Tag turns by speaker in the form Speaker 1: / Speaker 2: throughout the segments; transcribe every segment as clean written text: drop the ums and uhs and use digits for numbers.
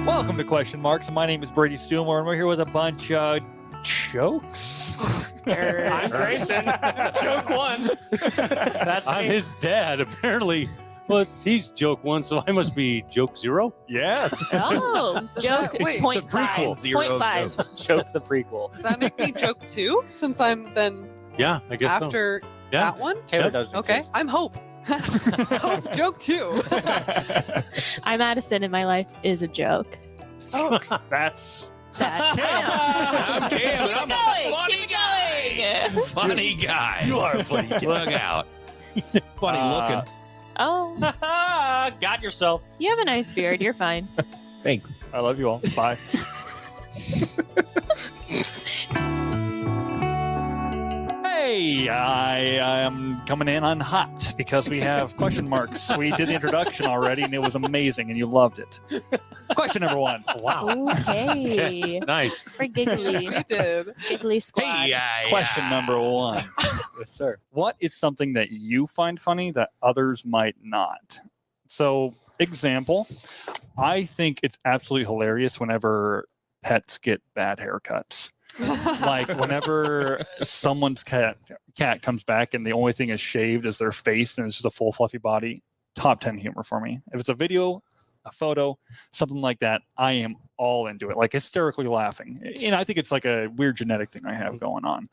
Speaker 1: Welcome to Question Marks. My name is Brady Stewmore, and we're here with a bunch of jokes.
Speaker 2: I'm Grayson. Joke one. That's
Speaker 3: I'm
Speaker 2: me.
Speaker 3: his dad, apparently. Well, he's joke one, so I must be joke zero.
Speaker 1: Yes.
Speaker 4: Oh, joke
Speaker 5: wait,
Speaker 4: point
Speaker 3: the prequel.
Speaker 4: 5.
Speaker 5: Zero
Speaker 4: Point 5.
Speaker 5: jokes.
Speaker 2: Joke the prequel.
Speaker 5: Does that make me joke too? Since I'm then
Speaker 3: Yeah, I guess so.
Speaker 5: after
Speaker 3: Yeah.
Speaker 5: that one?
Speaker 2: Taylor
Speaker 3: Yep.
Speaker 2: doesn't
Speaker 5: Okay,
Speaker 2: exist.
Speaker 5: I'm Hope. Hope joke two.
Speaker 4: I'm Addison, and my life is a joke.
Speaker 1: That's
Speaker 4: Sad.
Speaker 5: I'm Kahm, and I'm a funny
Speaker 4: Keep
Speaker 5: guy.
Speaker 4: going.
Speaker 5: Funny guy.
Speaker 1: you are a funny kid.
Speaker 5: Look out. Funny looking.
Speaker 4: Oh,
Speaker 2: Got yourself.
Speaker 4: you have a nice beard. You're fine.
Speaker 5: Thanks.
Speaker 1: I love you all. Bye. Hey, I am coming in on hot because we have question marks. We did the introduction already, and it was amazing, and you loved it. Question number 1.
Speaker 3: Wow.
Speaker 4: Okay.
Speaker 3: Nice.
Speaker 4: For giggly.
Speaker 5: We did.
Speaker 4: Giggly squad.
Speaker 1: Question number 1.
Speaker 2: Yes, sir.
Speaker 1: What is something that you find funny that others might not? So, example, I think it's absolutely hilarious whenever pets get bad haircuts. Like whenever someone's cat comes back and the only thing is shaved is their face and it's just a full fluffy body. Top 10 humor for me. If it's a video, a photo, something like that, I am all into it, like hysterically laughing. And I think it's like a weird genetic thing I have going on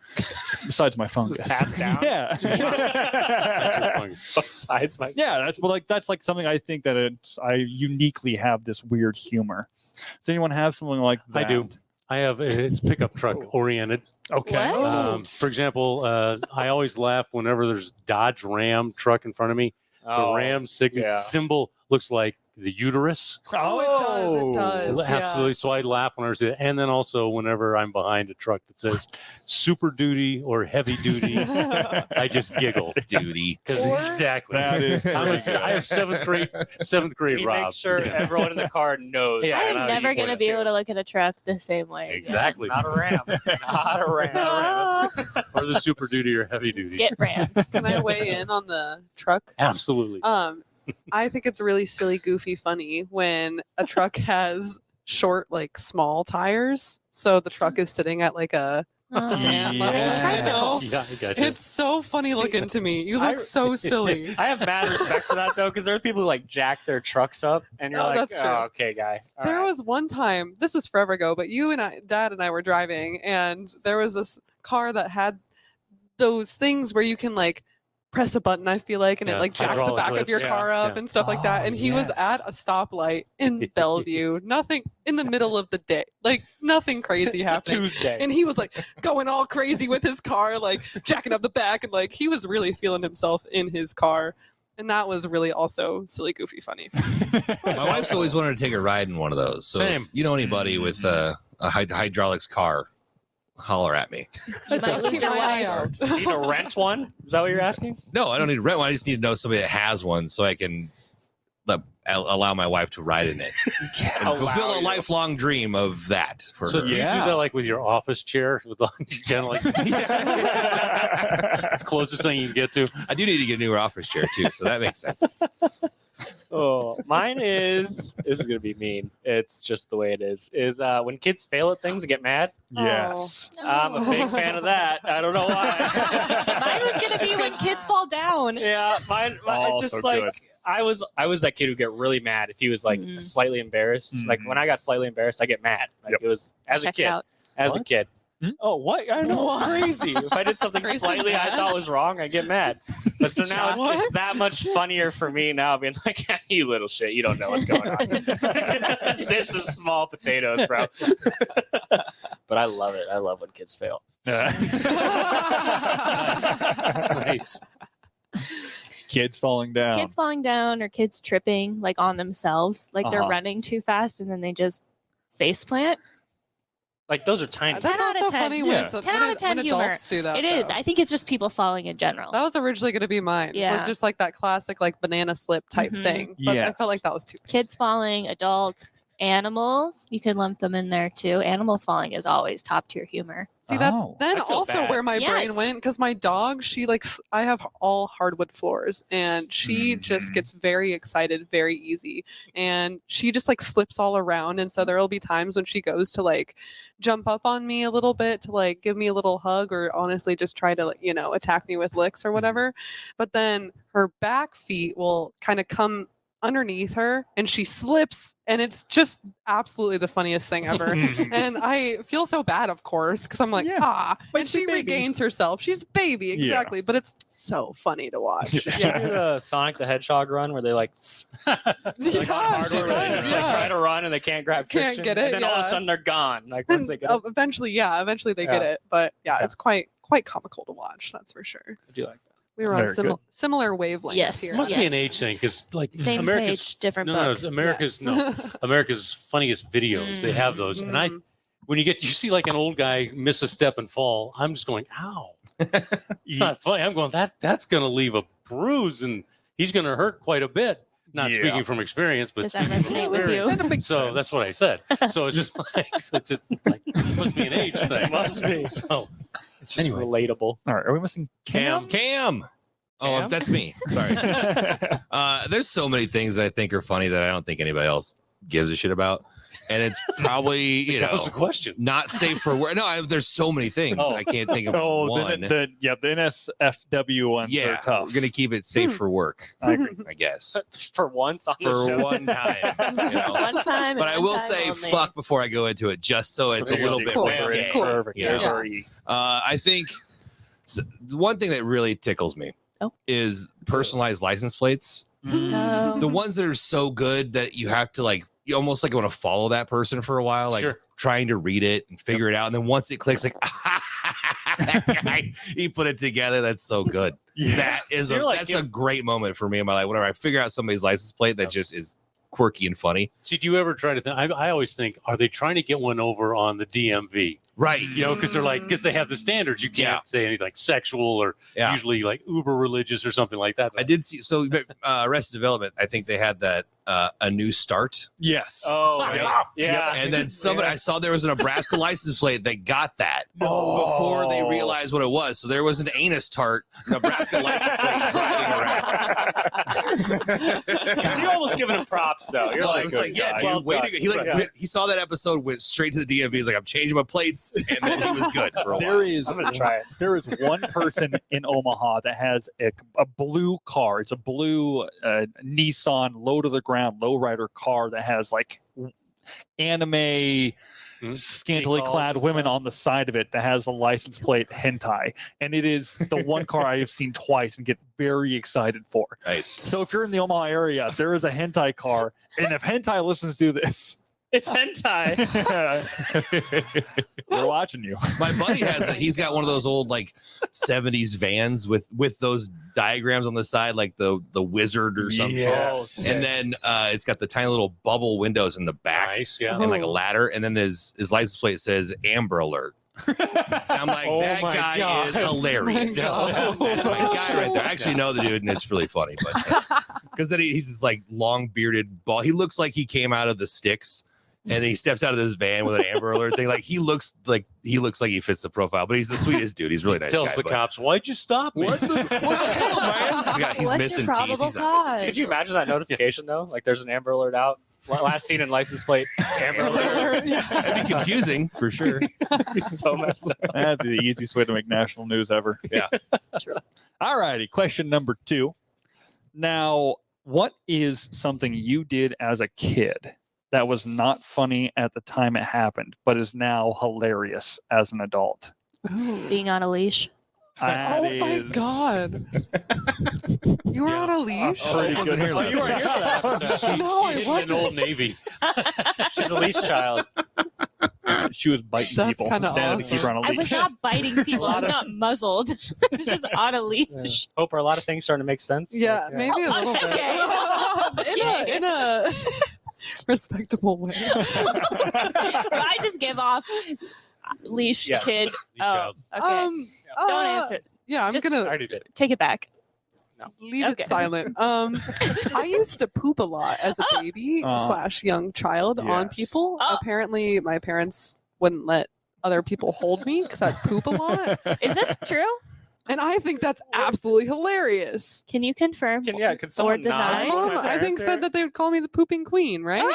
Speaker 1: besides my fungus.
Speaker 2: passed down?
Speaker 1: Yeah.
Speaker 2: Besides my.
Speaker 1: Yeah, that's like something I think that I uniquely have this weird humor. Does anyone have something like that?
Speaker 3: I do. I have it's pickup truck oriented.
Speaker 1: Okay.
Speaker 4: What?
Speaker 3: For example, I always laugh whenever there's Dodge Ram truck in front of me. The Ram symbol looks like the uterus.
Speaker 5: Oh, it does.
Speaker 3: Absolutely. So I laugh when I see it. And then also whenever I'm behind a truck that says super duty or heavy duty, I just giggle.
Speaker 5: Duty.
Speaker 3: Because exactly.
Speaker 1: That is
Speaker 3: I have seventh grade
Speaker 2: He
Speaker 3: Rob.
Speaker 2: makes sure everyone in the car knows.
Speaker 3: Yeah,
Speaker 4: I'm
Speaker 3: and I
Speaker 4: never
Speaker 3: just
Speaker 4: going to
Speaker 3: like
Speaker 4: be
Speaker 3: that
Speaker 4: able to look at a truck the same way.
Speaker 3: Exactly.
Speaker 2: Not a ram. Not a ram.
Speaker 4: Ah,
Speaker 3: Or the super duty or heavy duty.
Speaker 4: get rammed.
Speaker 5: Can I weigh in on the truck?
Speaker 3: Absolutely.
Speaker 5: I think it's really silly, goofy, funny when a truck has short, like small tires. So the truck is sitting at like a sedan
Speaker 1: Yeah.
Speaker 5: level.
Speaker 4: Tricycle.
Speaker 3: Yeah, I got you.
Speaker 5: It's so funny
Speaker 2: See,
Speaker 5: looking to me. You
Speaker 2: I-
Speaker 5: look so silly.
Speaker 2: I have mad respect for that though, because there are people who like jack their trucks up, and you're
Speaker 5: Oh,
Speaker 2: like,
Speaker 5: that's true.
Speaker 2: oh, okay, guy. All
Speaker 5: There
Speaker 2: right."
Speaker 5: was one time, this is forever ago, but Dad and I were driving, and there was this car that had those things where you can like press a button, I feel like, and
Speaker 3: Yeah,
Speaker 5: it like jacks the
Speaker 3: hydraulic
Speaker 5: back of
Speaker 3: lifts.
Speaker 5: your
Speaker 3: Yeah,
Speaker 5: car up
Speaker 3: yeah.
Speaker 5: and stuff like that. And he was at a stoplight in Bellevue, nothing in the middle of the day, like nothing crazy
Speaker 2: It's a
Speaker 5: happening.
Speaker 2: Tuesday.
Speaker 5: And he was like going all crazy with his car, like jacking up the back, and like he was really feeling himself in his car. And that was really also silly, goofy, funny.
Speaker 6: My wife's always wanted to take a ride in one of those. So
Speaker 3: Same.
Speaker 6: if you know anybody with a hydraulics car, holler at me.
Speaker 4: You might lose
Speaker 5: Keep
Speaker 4: your
Speaker 5: my eye
Speaker 4: wife.
Speaker 5: out.
Speaker 2: You need to rent one? Is that what you're asking?
Speaker 6: No, I don't need to rent one. I just need to know somebody that has one so I can allow my wife to ride in it and fulfill a lifelong dream of that for
Speaker 3: So
Speaker 6: her.
Speaker 3: do you do that like with your office chair? With kind of like it's closest thing you can get to.
Speaker 6: I do need to get a newer office chair too, so that makes sense.
Speaker 2: Oh, mine is. This is gonna be mean. It's just the way it is. Is when kids fail at things and get mad.
Speaker 1: Yes.
Speaker 2: I'm a big fan of that. I don't know why.
Speaker 4: Mine was going to be when kids fall down.
Speaker 2: Yeah, mine
Speaker 1: Oh,
Speaker 2: just
Speaker 1: so
Speaker 2: like
Speaker 1: good.
Speaker 2: I was that kid who get really mad if he was like
Speaker 4: Mhm.
Speaker 2: slightly embarrassed. Like when I got slightly embarrassed, I get mad. Like
Speaker 1: Yep.
Speaker 2: it was as
Speaker 4: Checks
Speaker 2: a kid.
Speaker 4: out.
Speaker 2: As a
Speaker 3: What?
Speaker 2: kid.
Speaker 1: Hmm?
Speaker 2: Oh, what? I know, crazy. If I did something
Speaker 5: Grayson
Speaker 2: slightly I
Speaker 5: mad?
Speaker 2: thought was wrong, I get mad. But so now
Speaker 5: What?
Speaker 2: it's that much funnier for me now, being like, "You little shit, you don't know what's going on. This is small potatoes, bro." But I love it. I love when kids fail.
Speaker 3: Nice.
Speaker 1: Kids falling down.
Speaker 4: Kids falling down or kids tripping like on themselves, like they're
Speaker 1: Uh-huh.
Speaker 4: running too fast and then they just face plant.
Speaker 2: Like those are tiny.
Speaker 5: That's
Speaker 4: 10 out of
Speaker 5: also
Speaker 4: 10.
Speaker 5: funny
Speaker 1: Yeah.
Speaker 5: when it's
Speaker 4: 10 out of 10
Speaker 5: when
Speaker 4: humor.
Speaker 5: adults do that.
Speaker 4: It is.
Speaker 5: though.
Speaker 4: I think it's just people falling in general.
Speaker 5: That was originally going to be mine. It
Speaker 4: Yeah.
Speaker 5: was just like that classic like banana slip type
Speaker 4: Mhm.
Speaker 5: thing. But I
Speaker 1: Yes.
Speaker 5: felt like that was too
Speaker 4: Kids falling, adults, Animals, you could lump them in there too. Animals falling is always top tier humor.
Speaker 5: See, that's
Speaker 1: Oh.
Speaker 5: then
Speaker 2: I feel
Speaker 5: also
Speaker 2: bad.
Speaker 5: where my brain
Speaker 4: Yes.
Speaker 5: went because my dog, she likes, I have all hardwood floors and she just
Speaker 1: Mhm.
Speaker 5: gets very excited very easy. And she just like slips all around. And so there will be times when she goes to like jump up on me a little bit to like give me a little hug or honestly just try to, like, attack me with licks or whatever. But then her back feet will kind of come underneath her and she slips and it's just absolutely the funniest thing ever. And I feel so bad, of course, because I'm like,
Speaker 1: Yeah, but
Speaker 5: and
Speaker 1: she's
Speaker 5: she
Speaker 1: a baby.
Speaker 5: regains herself. She's a baby,
Speaker 1: Yeah.
Speaker 5: exactly. But it's so funny to watch.
Speaker 1: Yeah.
Speaker 2: Did you do the Sonic the Hedgehog run where they like, like on
Speaker 5: Yeah,
Speaker 2: hardware,
Speaker 5: she
Speaker 2: where they
Speaker 5: does,
Speaker 2: just
Speaker 5: yeah.
Speaker 2: like try to run and they can't grab
Speaker 5: Can't
Speaker 2: friction,
Speaker 5: get it,
Speaker 2: and then all of a
Speaker 5: yeah.
Speaker 2: sudden they're gone. Like
Speaker 5: And
Speaker 2: once they get it,
Speaker 5: eventually they get
Speaker 2: Yeah.
Speaker 5: it. But yeah,
Speaker 2: Okay.
Speaker 5: it's quite comical to watch. That's for sure.
Speaker 2: I do like that.
Speaker 5: We were on
Speaker 1: Very good.
Speaker 5: similar wavelengths
Speaker 4: Yes.
Speaker 5: here.
Speaker 3: It must be an
Speaker 4: Yes.
Speaker 3: age thing because like
Speaker 4: Same
Speaker 3: America's
Speaker 4: page, different
Speaker 3: no,
Speaker 4: book.
Speaker 3: it's America's
Speaker 5: Yes.
Speaker 3: America's funniest videos. They have those, and I
Speaker 5: Mm.
Speaker 3: when you see like an old guy miss a step and fall, I'm just going, ow. It's not funny. I'm going that's going to leave a bruise and he's going to hurt quite a bit. Not
Speaker 1: Yeah.
Speaker 3: speaking from experience, but
Speaker 4: Does that
Speaker 3: speaking from
Speaker 4: resonate with
Speaker 3: experience.
Speaker 4: you?
Speaker 3: So that's what I said. So it's just like it must be an age thing.
Speaker 2: It must be.
Speaker 3: So
Speaker 2: It's just
Speaker 3: Anyway.
Speaker 2: relatable.
Speaker 1: All right, are we missing Cam?
Speaker 6: Cam. Oh,
Speaker 2: Cam?
Speaker 6: that's me. Sorry. There's so many things that I think are funny that I don't think anybody else gives a shit about, and it's probably
Speaker 3: that was the question.
Speaker 6: not safe for work. No, there's so many things
Speaker 1: Oh.
Speaker 6: I can't think of
Speaker 1: Oh,
Speaker 6: one.
Speaker 1: the NSFW ones are
Speaker 6: Yeah,
Speaker 1: tough.
Speaker 6: we're gonna keep it safe for work,
Speaker 1: I agree.
Speaker 6: I guess,
Speaker 2: For once on the
Speaker 6: for
Speaker 2: show.
Speaker 6: one time. you know.
Speaker 4: One time.
Speaker 6: But I
Speaker 4: and
Speaker 6: will
Speaker 4: one time
Speaker 6: say
Speaker 4: only.
Speaker 6: fuck before I go into it, just so it's a
Speaker 1: There you
Speaker 6: little
Speaker 1: go.
Speaker 6: bit
Speaker 5: Cool.
Speaker 6: risque.
Speaker 5: Cool.
Speaker 1: Perfect.
Speaker 6: Yeah.
Speaker 1: Very-
Speaker 6: I think the one thing that really tickles me
Speaker 4: Oh.
Speaker 6: is personalized license plates.
Speaker 4: Oh.
Speaker 6: The ones that are so good that you have to you almost like want to follow that person for a while, like
Speaker 3: Sure.
Speaker 6: trying to read it and figure it out. And then once it clicks, like that guy, he put it together. That's so good. That is
Speaker 2: So you're like
Speaker 6: that's a great moment for me in my life. Whenever I figure out somebody's license plate that just is quirky and funny.
Speaker 3: See, do you ever try to think? I always think, are they trying to get one over on the DMV?
Speaker 6: Right.
Speaker 3: You know, because they're like, because they have the standards. You can't
Speaker 6: Yeah.
Speaker 3: say anything like sexual or
Speaker 6: Yeah.
Speaker 3: usually like uber religious or something like that.
Speaker 6: I did see Arrested Development, I think they had that A New Start.
Speaker 1: Yes.
Speaker 2: Oh,
Speaker 6: Right.
Speaker 2: yeah.
Speaker 6: And then somebody I saw there was a Nebraska license plate that got that before they realized what it was. So there was an anus tart Nebraska license plate driving around.
Speaker 2: You're almost giving him props, though. You're
Speaker 6: No,
Speaker 2: like,
Speaker 6: it was like, yeah,
Speaker 2: good
Speaker 6: dude,
Speaker 2: guy.
Speaker 6: way to go. He he saw that episode, went straight to the DMV. He's like, I'm changing my plates, and then he was good for a
Speaker 1: There
Speaker 6: while.
Speaker 1: is
Speaker 2: I'm gonna try it.
Speaker 1: there is one person in Omaha that has a blue car. It's a blue Nissan low to the ground lowrider car that has like anime scantily
Speaker 2: Decals
Speaker 1: clad
Speaker 2: and
Speaker 1: women
Speaker 2: stuff.
Speaker 1: on the side of it that has the license plate hentai, and it is the one car I have seen twice and get very excited for.
Speaker 6: Nice.
Speaker 1: So if you're in the Omaha area, there is a hentai car, and if hentai listens to this,
Speaker 2: It's hentai.
Speaker 1: we're watching you.
Speaker 6: My buddy has it. He's got one of those old 70s vans with those diagrams on the side, like the wizard or some shit.
Speaker 1: Yes.
Speaker 6: And then it's got the tiny little bubble windows in the back
Speaker 3: Nice, yeah.
Speaker 6: and like a ladder. And then his license plate says Amber Alert. And I'm like,
Speaker 3: Oh
Speaker 6: that
Speaker 3: my
Speaker 6: guy
Speaker 3: God.
Speaker 6: is hilarious.
Speaker 5: Oh my God.
Speaker 6: That's my guy right there. I actually know the dude, and it's really funny. But because then he's this long bearded bald. He looks like he came out of the sticks. And he steps out of this van with an Amber Alert thing. He looks like he fits the profile, but he's the sweetest dude. He's a really nice.
Speaker 3: Tells
Speaker 6: guy,
Speaker 3: the
Speaker 6: but-
Speaker 3: cops, why'd you stop me?
Speaker 6: What the hell, man? Yeah, he's
Speaker 4: What's
Speaker 6: missing
Speaker 4: your
Speaker 6: teeth.
Speaker 4: probable
Speaker 6: He's not missing
Speaker 4: cause?
Speaker 6: teeth.
Speaker 2: Could you imagine that notification though? Like there's an Amber Alert out. Last seen in license plate. Amber Alert.
Speaker 6: That'd be confusing for sure.
Speaker 2: It'd be so messed up.
Speaker 1: That'd be the easiest way to make national news ever.
Speaker 6: Yeah.
Speaker 4: True.
Speaker 1: All righty. Question number 2. Now, what is something you did as a kid that was not funny at the time it happened, but is now hilarious as an adult?
Speaker 4: Being on a leash.
Speaker 1: That
Speaker 5: Oh my
Speaker 1: is-
Speaker 5: God. You were
Speaker 3: Yeah.
Speaker 5: on a leash?
Speaker 6: Oh, I wasn't here
Speaker 2: Oh,
Speaker 6: last
Speaker 2: you weren't
Speaker 6: week.
Speaker 2: here for that episode.
Speaker 5: No, I
Speaker 3: She hid in
Speaker 5: wasn't.
Speaker 3: an Old Navy.
Speaker 2: She's a leash child.
Speaker 1: She was biting
Speaker 5: That's
Speaker 1: people.
Speaker 5: kinda
Speaker 1: Dad had to keep her on a
Speaker 4: I was
Speaker 1: leash.
Speaker 4: not biting people. I was not muzzled. It's just on a leash.
Speaker 2: Hope are a lot of things starting to make sense.
Speaker 5: Yeah,
Speaker 2: Like,
Speaker 5: maybe a little bit.
Speaker 4: Okay.
Speaker 5: in a respectable way.
Speaker 4: Do I just give off leash
Speaker 2: Yes.
Speaker 4: kid?
Speaker 3: Leash
Speaker 4: Oh,
Speaker 3: child.
Speaker 4: okay. Don't
Speaker 5: uh,
Speaker 4: answer.
Speaker 5: Yeah, I'm
Speaker 4: Just-
Speaker 2: I
Speaker 5: gonna.
Speaker 2: already did.
Speaker 4: Take it back.
Speaker 5: Leave
Speaker 4: Okay.
Speaker 5: it silent. I used to poop a lot as a baby / young child on
Speaker 1: Yes.
Speaker 5: people. Apparently, my parents wouldn't let other people hold me because I'd poop a lot,
Speaker 4: Is this true?
Speaker 5: and I think that's absolutely hilarious.
Speaker 4: Can you confirm
Speaker 2: Could
Speaker 4: or
Speaker 2: someone
Speaker 4: deny?
Speaker 2: not?
Speaker 5: Mom,
Speaker 2: My
Speaker 5: I think
Speaker 2: parents
Speaker 5: said
Speaker 2: here?
Speaker 5: that they would call me the pooping queen, right?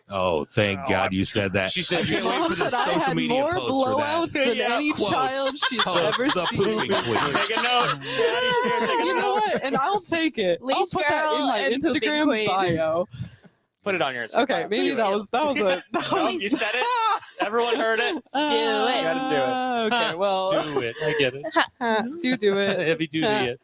Speaker 6: Oh, thank God you said that.
Speaker 3: She said
Speaker 6: I can't wait
Speaker 5: Mom
Speaker 6: for the
Speaker 5: said I
Speaker 6: social
Speaker 5: had
Speaker 6: media
Speaker 5: more
Speaker 6: post for that.
Speaker 5: blowouts than
Speaker 2: Yeah,
Speaker 5: any
Speaker 6: quotes.
Speaker 5: child she's
Speaker 6: Oh,
Speaker 5: ever
Speaker 6: the
Speaker 5: seen.
Speaker 6: pooping queen.
Speaker 2: Take a note. Daddy's here. Take a
Speaker 5: You know
Speaker 2: note.
Speaker 5: what? And I'll take it. I'll
Speaker 4: Leash
Speaker 5: put that in
Speaker 4: girl
Speaker 5: my
Speaker 4: and pooping
Speaker 5: Instagram
Speaker 4: queen.
Speaker 5: bio.
Speaker 2: Put it on your Instagram.
Speaker 5: Okay, maybe
Speaker 2: Do
Speaker 5: that
Speaker 2: it.
Speaker 5: was a
Speaker 2: No, you said it. Everyone heard it.
Speaker 4: Do it.
Speaker 2: Gotta do it.
Speaker 5: Okay, well,
Speaker 3: do it. I get it.
Speaker 5: do it.
Speaker 3: Heavy duty.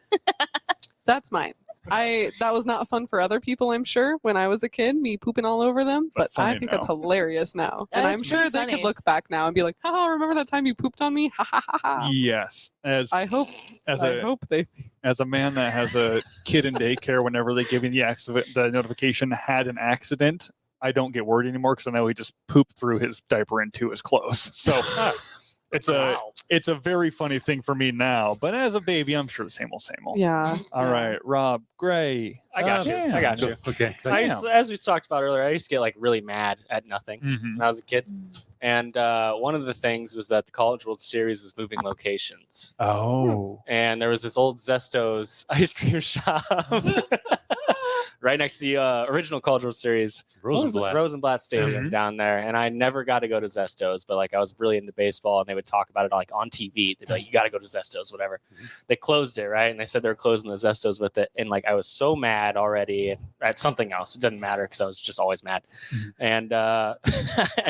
Speaker 5: That's mine. That was not fun for other people, I'm sure, when I was a kid, me pooping all over them.
Speaker 1: But
Speaker 5: But I
Speaker 1: funny
Speaker 5: think
Speaker 1: now.
Speaker 5: that's hilarious now.
Speaker 4: That
Speaker 5: And
Speaker 4: is
Speaker 5: I'm sure
Speaker 4: pretty
Speaker 5: they
Speaker 4: funny.
Speaker 5: could look back now and be like, haha, remember that time you pooped on me? Ha ha ha ha.
Speaker 1: Yes.
Speaker 5: I hope they
Speaker 1: As a man that has a kid in daycare, whenever they give me the notification had an accident, I don't get worried anymore because I know he just pooped through his diaper into his clothes. So it's a very funny thing for me now. But as a baby, I'm sure the same old.
Speaker 5: Yeah.
Speaker 1: All right, Rob, Gray.
Speaker 2: I got you.
Speaker 1: Yeah.
Speaker 2: I got you.
Speaker 3: Okay.
Speaker 2: As we talked about earlier, I used to get like really mad at nothing
Speaker 1: Mhm.
Speaker 2: when I was a kid. And one of the things was that the College World Series was moving locations.
Speaker 1: Oh.
Speaker 2: And there was this old Zesto's ice cream shop right next to the original College World Series. What was it?
Speaker 3: Rosenblatt.
Speaker 2: Rosenblatt Stadium
Speaker 1: Mhm.
Speaker 2: down there. And I never got to go to Zesto's, but like I was really into baseball and they would talk about it like on TV. They'd be like, you got to go to Zesto's, whatever. They closed it, right? And they said they were closing the Zesto's with it. And like I was so mad already at something else. It doesn't matter because I was just always mad. And I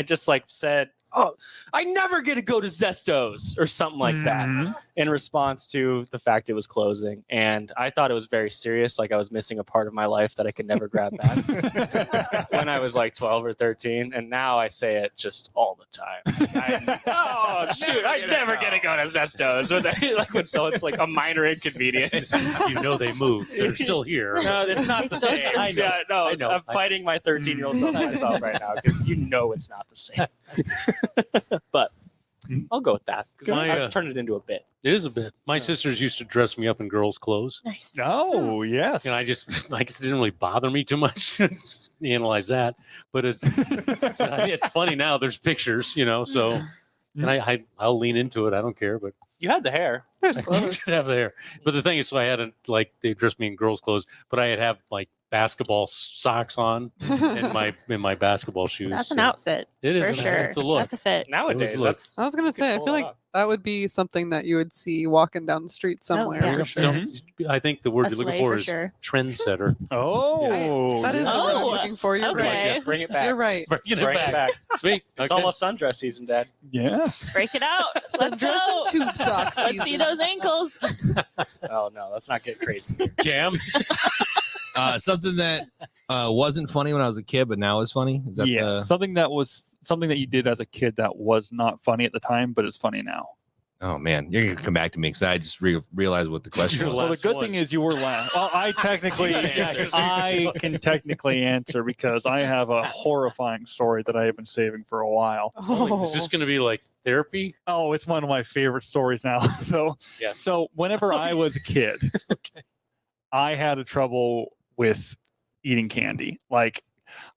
Speaker 2: just like said, oh, I never get to go to Zesto's or something like that
Speaker 1: Mhm.
Speaker 2: in response to the fact it was closing. And I thought it was very serious. Like I was missing a part of my life that I could never grab back when I was like 12 or 13. And now I say it just all the time. Oh, shoot. I never get to go to Zesto's. Like when someone's like a minor inconvenience.
Speaker 3: You know they moved. They're still here.
Speaker 2: No, it's not
Speaker 4: They
Speaker 2: the
Speaker 4: still
Speaker 2: same.
Speaker 4: exist.
Speaker 2: Yeah, no,
Speaker 3: I know.
Speaker 2: I'm fighting my 13-year-old self myself right now because you know it's not the same. But I'll go with that because
Speaker 3: My,
Speaker 2: I've turned it into a bit.
Speaker 3: It is a bit. My sisters used to dress me up in girls' clothes.
Speaker 4: Nice.
Speaker 1: Oh, yes.
Speaker 3: And I guess it didn't really bother me too much to analyze that. But it's funny now. There's pictures, so and I'll lean into it. I don't care. But
Speaker 2: You had the hair.
Speaker 5: There's
Speaker 3: I
Speaker 5: clothes.
Speaker 3: did have the hair. But the thing is, so I had they dressed me in girls' clothes, but I had like basketball socks on and my basketball shoes.
Speaker 4: That's an
Speaker 3: so
Speaker 4: outfit
Speaker 3: It is
Speaker 4: for
Speaker 3: an-
Speaker 4: sure.
Speaker 3: It's a look.
Speaker 4: That's a fit.
Speaker 2: Nowadays,
Speaker 3: It was
Speaker 2: that's
Speaker 5: I was gonna say, I
Speaker 2: pull
Speaker 5: feel
Speaker 2: it
Speaker 5: like
Speaker 2: off.
Speaker 5: that would be something that you would see walking down the street somewhere.
Speaker 4: yeah.
Speaker 5: for sure.
Speaker 3: So I think the word
Speaker 4: A
Speaker 3: you're looking
Speaker 4: sleigh
Speaker 3: for
Speaker 4: for
Speaker 3: is
Speaker 4: sure.
Speaker 3: trendsetter.
Speaker 1: Oh,
Speaker 5: That is the word I'm
Speaker 4: Oh,
Speaker 5: looking for. You're
Speaker 4: okay.
Speaker 5: right.
Speaker 2: Bring it back.
Speaker 5: You're right.
Speaker 3: Bring
Speaker 2: Bring it back.
Speaker 3: Sweet.
Speaker 2: It's
Speaker 3: Okay.
Speaker 2: almost sundress season, Dad.
Speaker 1: yeah.
Speaker 4: Break it out. Let's
Speaker 5: Sundress
Speaker 4: go.
Speaker 5: and tube socks.
Speaker 4: Let's see those ankles.
Speaker 2: Oh no, let's not get crazy.
Speaker 3: Jam.
Speaker 6: Something that wasn't funny when I was a kid, but now is funny. Is that
Speaker 1: Yeah. Something that you did as a kid that was not funny at the time, but it's funny now.
Speaker 6: Oh man, you're gonna come back to me because I just realized what the question
Speaker 3: You're
Speaker 6: was.
Speaker 1: Well, the
Speaker 3: last
Speaker 1: good
Speaker 3: one.
Speaker 1: thing is you were last. Well, I can technically answer because I have a horrifying story that I have been saving for a while.
Speaker 5: Oh.
Speaker 3: Is this going to be like therapy?
Speaker 1: Oh, it's one of my favorite stories now.
Speaker 2: Yes.
Speaker 1: So whenever I was a kid, I had a trouble with eating candy. Like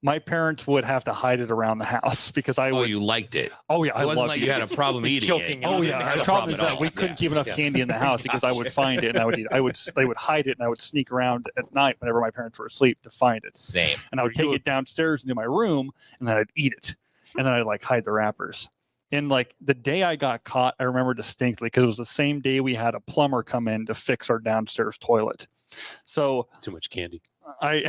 Speaker 1: my parents would have to hide it around the house because I
Speaker 6: Oh,
Speaker 1: would.
Speaker 6: you liked it.
Speaker 1: Oh yeah, I
Speaker 6: It wasn't
Speaker 1: loved
Speaker 6: like you
Speaker 1: eating
Speaker 6: had
Speaker 1: it.
Speaker 6: a problem eating
Speaker 3: Choking
Speaker 6: it.
Speaker 3: on
Speaker 1: Oh
Speaker 3: it.
Speaker 1: yeah,
Speaker 3: Not
Speaker 1: the
Speaker 3: a
Speaker 1: problem is
Speaker 6: at
Speaker 1: that
Speaker 6: all.
Speaker 1: we couldn't
Speaker 6: Yeah.
Speaker 1: keep enough
Speaker 3: Yeah.
Speaker 1: candy in the house because I would
Speaker 6: Gotcha.
Speaker 1: find it and I would eat. They would hide it and I would sneak around at night whenever my parents were asleep to find it.
Speaker 6: Same.
Speaker 1: And I would
Speaker 3: Were you
Speaker 1: take
Speaker 3: a-
Speaker 1: it downstairs into my room and then I'd eat it. And then I'd like hide the wrappers. And like the day I got caught, I remember distinctly because it was the same day we had a plumber come in to fix our downstairs toilet. So
Speaker 3: Too much candy.
Speaker 1: I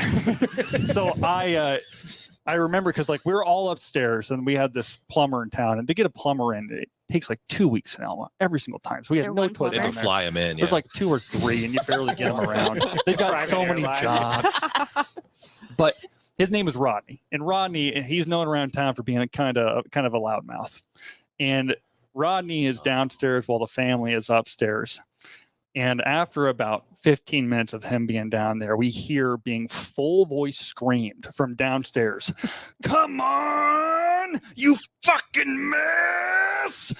Speaker 1: remember because like we were all upstairs and we had this plumber in town, and to get a plumber in, it takes like 2 weeks in Elma every single time. So we
Speaker 4: Is
Speaker 1: had
Speaker 4: there
Speaker 1: no
Speaker 4: one
Speaker 1: toilet
Speaker 6: They
Speaker 1: in
Speaker 6: had
Speaker 4: plumber?
Speaker 6: to
Speaker 1: there.
Speaker 6: fly him in.
Speaker 1: There's
Speaker 6: Yeah.
Speaker 1: like 2 or 3, and you barely get them around. They've got
Speaker 2: Private
Speaker 1: so many
Speaker 2: airline.
Speaker 1: jobs. But his name is Rodney, and Rodney, he's known around town for being a kind of a loudmouth. And Rodney is downstairs while the family is upstairs. And after about 15 minutes of him being down there, we hear being full voice screamed from downstairs, "Come on, you fucking mess!"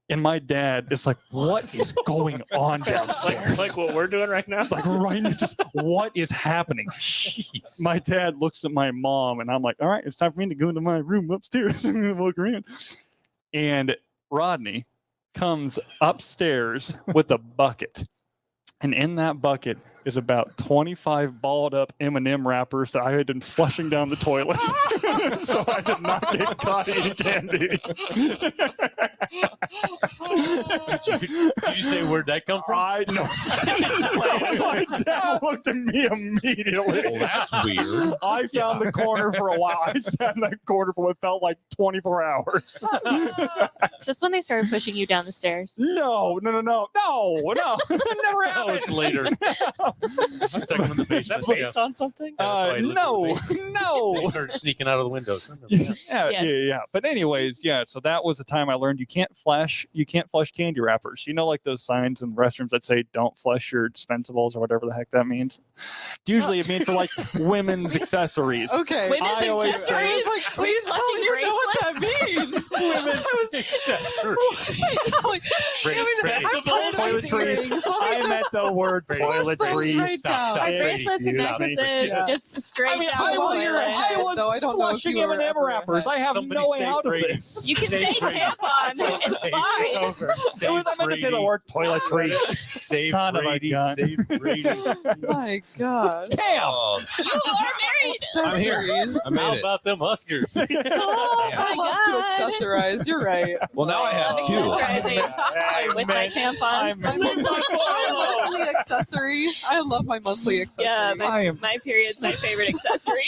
Speaker 1: And my dad is like, what is going on downstairs?
Speaker 2: like what we're doing right now.
Speaker 1: Like right now, just what is happening? My dad looks at my mom and I'm like, all right, it's time for me to go into my room upstairs and walk around. And Rodney comes upstairs with a bucket. And in that bucket is about 25 balled up M&M wrappers that I had been flushing down the toilet. So I did not get caught eating candy.
Speaker 3: Did you say where'd that come from?
Speaker 1: I know. My dad looked at me immediately.
Speaker 6: Well, that's weird.
Speaker 1: I found the corner for a while. I sat in that corner for what felt like 24 hours.
Speaker 4: Is this when they started pushing you down the stairs?
Speaker 1: No. That never
Speaker 3: That
Speaker 1: happened.
Speaker 3: was later. Stuck him in the
Speaker 2: Is
Speaker 3: basement.
Speaker 2: that based on something?
Speaker 3: Yeah, that's why I looked at the
Speaker 1: No.
Speaker 3: They started sneaking out of the windows.
Speaker 1: Yeah. But anyways, yeah. So that was the time I learned you can't flush candy wrappers. You know, like those signs in restrooms that say "Don't flush your dispensables" or whatever the heck that means. Usually, it means for like women's accessories.
Speaker 5: Okay.
Speaker 4: Women's
Speaker 1: I always
Speaker 5: I
Speaker 1: say-
Speaker 4: accessories?
Speaker 5: was like, please tell
Speaker 4: Flushing
Speaker 5: me you know what that means.
Speaker 3: Women's accessories.
Speaker 5: Like,
Speaker 3: Brady, Brady.
Speaker 5: I'm tired of these
Speaker 1: Toiletries.
Speaker 5: earrings. Let me
Speaker 1: I
Speaker 5: just
Speaker 1: meant the word
Speaker 3: Brady.
Speaker 1: toiletries.
Speaker 5: Right down.
Speaker 4: Our
Speaker 1: It
Speaker 4: bracelets and
Speaker 1: is
Speaker 4: necklaces
Speaker 1: Yes.
Speaker 4: just straight
Speaker 1: I mean,
Speaker 4: down
Speaker 1: I
Speaker 4: the
Speaker 1: was,
Speaker 4: toilet.
Speaker 1: I was
Speaker 5: though I don't know if
Speaker 1: flushing
Speaker 5: you were
Speaker 1: M&M
Speaker 5: ever
Speaker 1: wrappers. I have
Speaker 3: Somebody
Speaker 1: no way
Speaker 3: say
Speaker 1: out of
Speaker 3: Brady.
Speaker 1: this.
Speaker 4: You can say
Speaker 3: Save Brady.
Speaker 4: tampon. It's
Speaker 3: Save-
Speaker 4: fine.
Speaker 2: It's over.
Speaker 1: It was, I meant to say the word toiletry.
Speaker 3: Save
Speaker 1: Son of a
Speaker 3: Brady.
Speaker 1: gun.
Speaker 3: Save Brady.
Speaker 5: My God.
Speaker 1: Damn.
Speaker 6: Oh,
Speaker 4: You are married.
Speaker 6: I'm here.
Speaker 5: Accessories.
Speaker 6: I made
Speaker 3: How
Speaker 6: it.
Speaker 3: about them Huskers?
Speaker 4: Oh
Speaker 5: I
Speaker 4: my
Speaker 5: love to
Speaker 4: God.
Speaker 5: accessorize. You're right.
Speaker 6: Well, now I have two.
Speaker 4: Accessorizing with my tampons.
Speaker 5: My monthly accessory. I love my monthly accessory.
Speaker 4: Yeah,
Speaker 1: I am
Speaker 4: my period's my favorite accessory.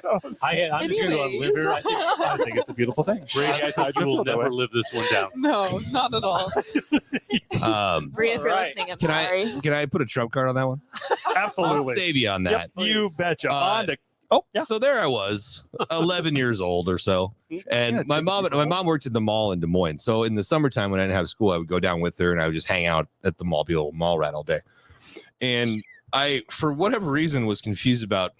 Speaker 3: I'm just going to go and live here.
Speaker 1: I think it's a beautiful thing.
Speaker 3: Brady, I think you will never live this one down.
Speaker 5: No, not at all.
Speaker 4: Bria, if you're
Speaker 2: Alright.
Speaker 4: listening, I'm
Speaker 6: Can
Speaker 4: sorry.
Speaker 6: Can I put a trump card on that one? I'll
Speaker 1: Absolutely.
Speaker 6: save you on that.
Speaker 1: Yep, you betcha.
Speaker 6: Uh,
Speaker 1: On to, oh, yeah.
Speaker 6: So there I was, 11 years old or so, and
Speaker 1: Yeah,
Speaker 6: my mom worked at the mall in Des Moines. So in the summertime when I didn't have school, I would go down with her and I would just hang out at the mall, be a little mall rat all day. And I, for whatever reason, was confused about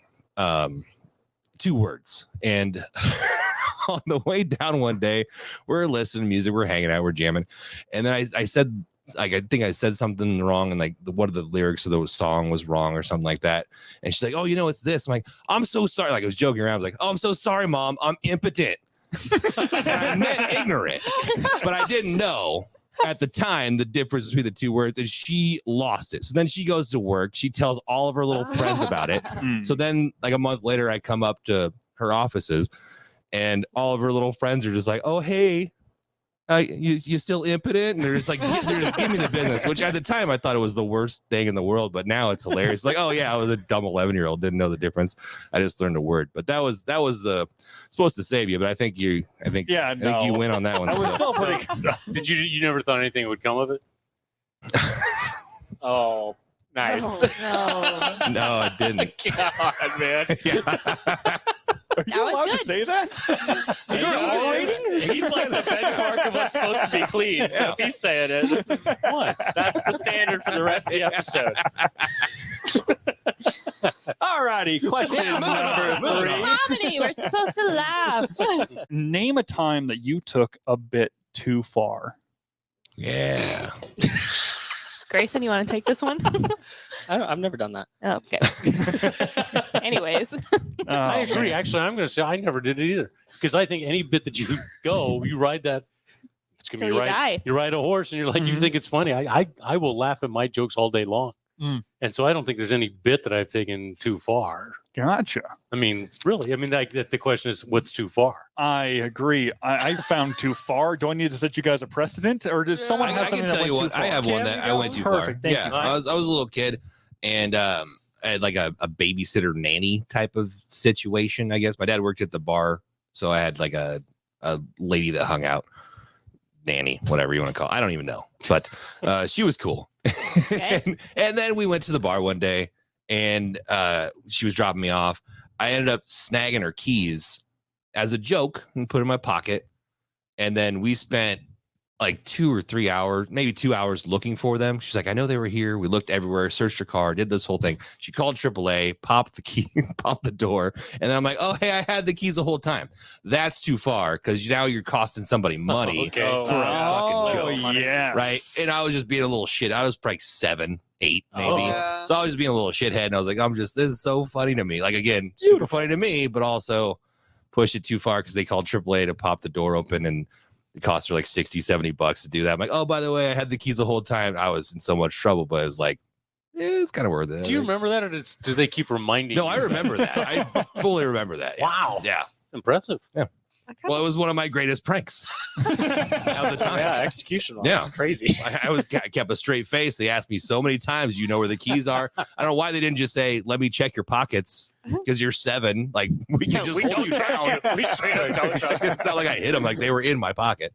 Speaker 6: two words. And on the way down one day, we're listening to music, we're hanging out, we're jamming, and then I said, like, I think I said something wrong, and like one of the lyrics of the song was wrong or something like that. And she's like, "Oh, you know, it's this." I'm like, "I'm so sorry." Like I was joking around. I was like, "Oh, I'm so sorry, Mom. I'm impotent." And I meant ignorant, but I didn't know at the time the difference between the two words, and she lost it. So then she goes to work. She tells all of her little friends about it. So then, like a month later, I come up to her offices, and all of her little friends are just like, "Oh, hey. You still impotent?" And they're just like, they're just giving me the business, which at the time I thought it was the worst thing in the world, but now it's hilarious. Like, oh yeah, I was a dumb 11-year-old, didn't know the difference. I just learned a word, but that was supposed to save you. But I think you win on that one.
Speaker 1: I was
Speaker 6: still.
Speaker 1: still pretty good.
Speaker 3: Did you never thought anything would come of it?
Speaker 2: Oh, nice.
Speaker 4: Oh, no.
Speaker 6: No, I didn't.
Speaker 2: God, man.
Speaker 1: Are you
Speaker 4: That was
Speaker 1: allowed
Speaker 4: good.
Speaker 1: to say that? Is there an R rating?
Speaker 2: He's like the benchmark of what's supposed to be clean. So if he's saying it, this is what? That's the standard for the rest of the episode.
Speaker 1: All righty. Question number
Speaker 6: moving
Speaker 1: 3.
Speaker 6: on.
Speaker 4: Comedy. We're supposed to laugh.
Speaker 1: Name a time that you took a bit too far.
Speaker 6: Yeah.
Speaker 4: Grayson, you want to take this one?
Speaker 2: I've never done that.
Speaker 4: Oh, okay. Anyways,
Speaker 3: I
Speaker 1: Oh,
Speaker 3: agree.
Speaker 1: man.
Speaker 3: Actually, I'm going to say I never did it either, because I think any bit that you you ride that. It's gonna
Speaker 4: till
Speaker 3: be
Speaker 4: you
Speaker 3: right.
Speaker 4: die.
Speaker 3: You ride a horse, and you're like, you
Speaker 1: Mhm.
Speaker 3: think it's funny. I will laugh at my jokes all day long, and so I don't think there's any bit that I've taken too far.
Speaker 1: Gotcha.
Speaker 3: I mean, really. I mean, the question is, what's too far?
Speaker 1: I agree. I found too far. Do I need to set you guys a precedent, or does someone
Speaker 6: I
Speaker 1: have
Speaker 6: can
Speaker 1: something
Speaker 6: tell
Speaker 1: that
Speaker 6: you
Speaker 1: went
Speaker 6: what.
Speaker 1: too
Speaker 6: I
Speaker 1: far?
Speaker 6: have one
Speaker 1: Can
Speaker 6: that
Speaker 1: we
Speaker 6: I
Speaker 1: go?
Speaker 6: went too
Speaker 1: Perfect.
Speaker 6: far.
Speaker 1: Thank
Speaker 6: Yeah,
Speaker 1: you.
Speaker 6: I was a little kid, and I had like a babysitter nanny type of situation. I guess my dad worked at the bar, so I had like a lady that hung out, nanny, whatever you want to call it. I don't even know, but she was cool.
Speaker 4: Okay.
Speaker 6: and then we went to the bar one day, and she was dropping me off. I ended up snagging her keys as a joke and put in my pocket. And then we spent like 2 or 3 hours, maybe 2 hours looking for them. She's like, I know they were here. We looked everywhere, searched her car, did this whole thing. She called AAA, popped the key, popped the door. And then I'm like, oh, hey, I had the keys the whole time. That's too far because now you're costing somebody money
Speaker 3: Okay.
Speaker 6: for a fucking joke.
Speaker 1: yeah.
Speaker 6: Right. And I was just being a little shit. I was probably 7, 8, maybe.
Speaker 3: Oh.
Speaker 5: Yeah.
Speaker 6: So I was just being a little shithead. And I was like, this is so funny to me. Like, again, super funny to me, but also pushed it too far because they called AAA to pop the door open and it cost her like $60-$70 to do that. I'm like, oh, by the way, I had the keys the whole time. I was in so much trouble, but it was like, it's kind of worth it.
Speaker 3: Do you remember that, or do they keep reminding
Speaker 6: No,
Speaker 3: you?
Speaker 6: I remember that. I fully remember that. Yeah.
Speaker 3: Wow.
Speaker 6: Yeah.
Speaker 3: Impressive.
Speaker 6: Well, it was one of my greatest pranks at the time.
Speaker 2: Yeah, execution.
Speaker 6: Yeah.
Speaker 2: It's crazy.
Speaker 6: I kept a straight face. They asked me so many times, you know where the keys are? I don't know why they didn't just say, let me check your pockets because you're 7. Like, we can just hold you down.
Speaker 2: We straight up don't trust.
Speaker 6: It's not like I hit them. Like, they were in my pocket.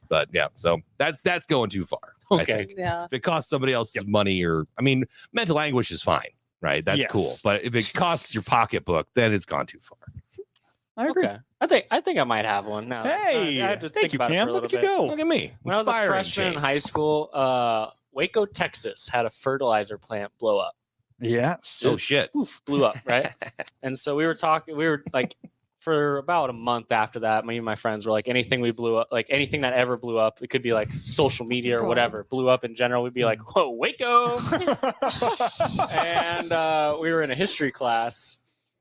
Speaker 6: But yeah, so that's going too far. I
Speaker 3: Okay.
Speaker 6: think.
Speaker 5: Yeah.
Speaker 6: If it costs somebody else's money mental anguish is fine, right? That's
Speaker 1: Yes.
Speaker 6: cool. But if it costs your pocketbook, then it's gone too far.
Speaker 1: I agree.
Speaker 2: Okay. I think I might have one now.
Speaker 1: Hey,
Speaker 2: I had to
Speaker 1: thank
Speaker 2: think
Speaker 1: you,
Speaker 2: about it
Speaker 1: Cam.
Speaker 2: for a
Speaker 1: Look
Speaker 2: little
Speaker 1: at you
Speaker 2: bit.
Speaker 1: go.
Speaker 6: Look at me.
Speaker 2: When I was a
Speaker 6: Inspiring
Speaker 2: freshman in
Speaker 6: change.
Speaker 2: high school, Waco, Texas had a fertilizer plant blow up.
Speaker 1: Yes.
Speaker 6: Oh shit.
Speaker 2: Poof, blew up, right? And so we were like, for about a month after that, me and my friends were like, anything we blew up, like anything that ever blew up, it could be like social media or whatever, blew up in general, we'd be like, whoa, Waco. And we were in a history class,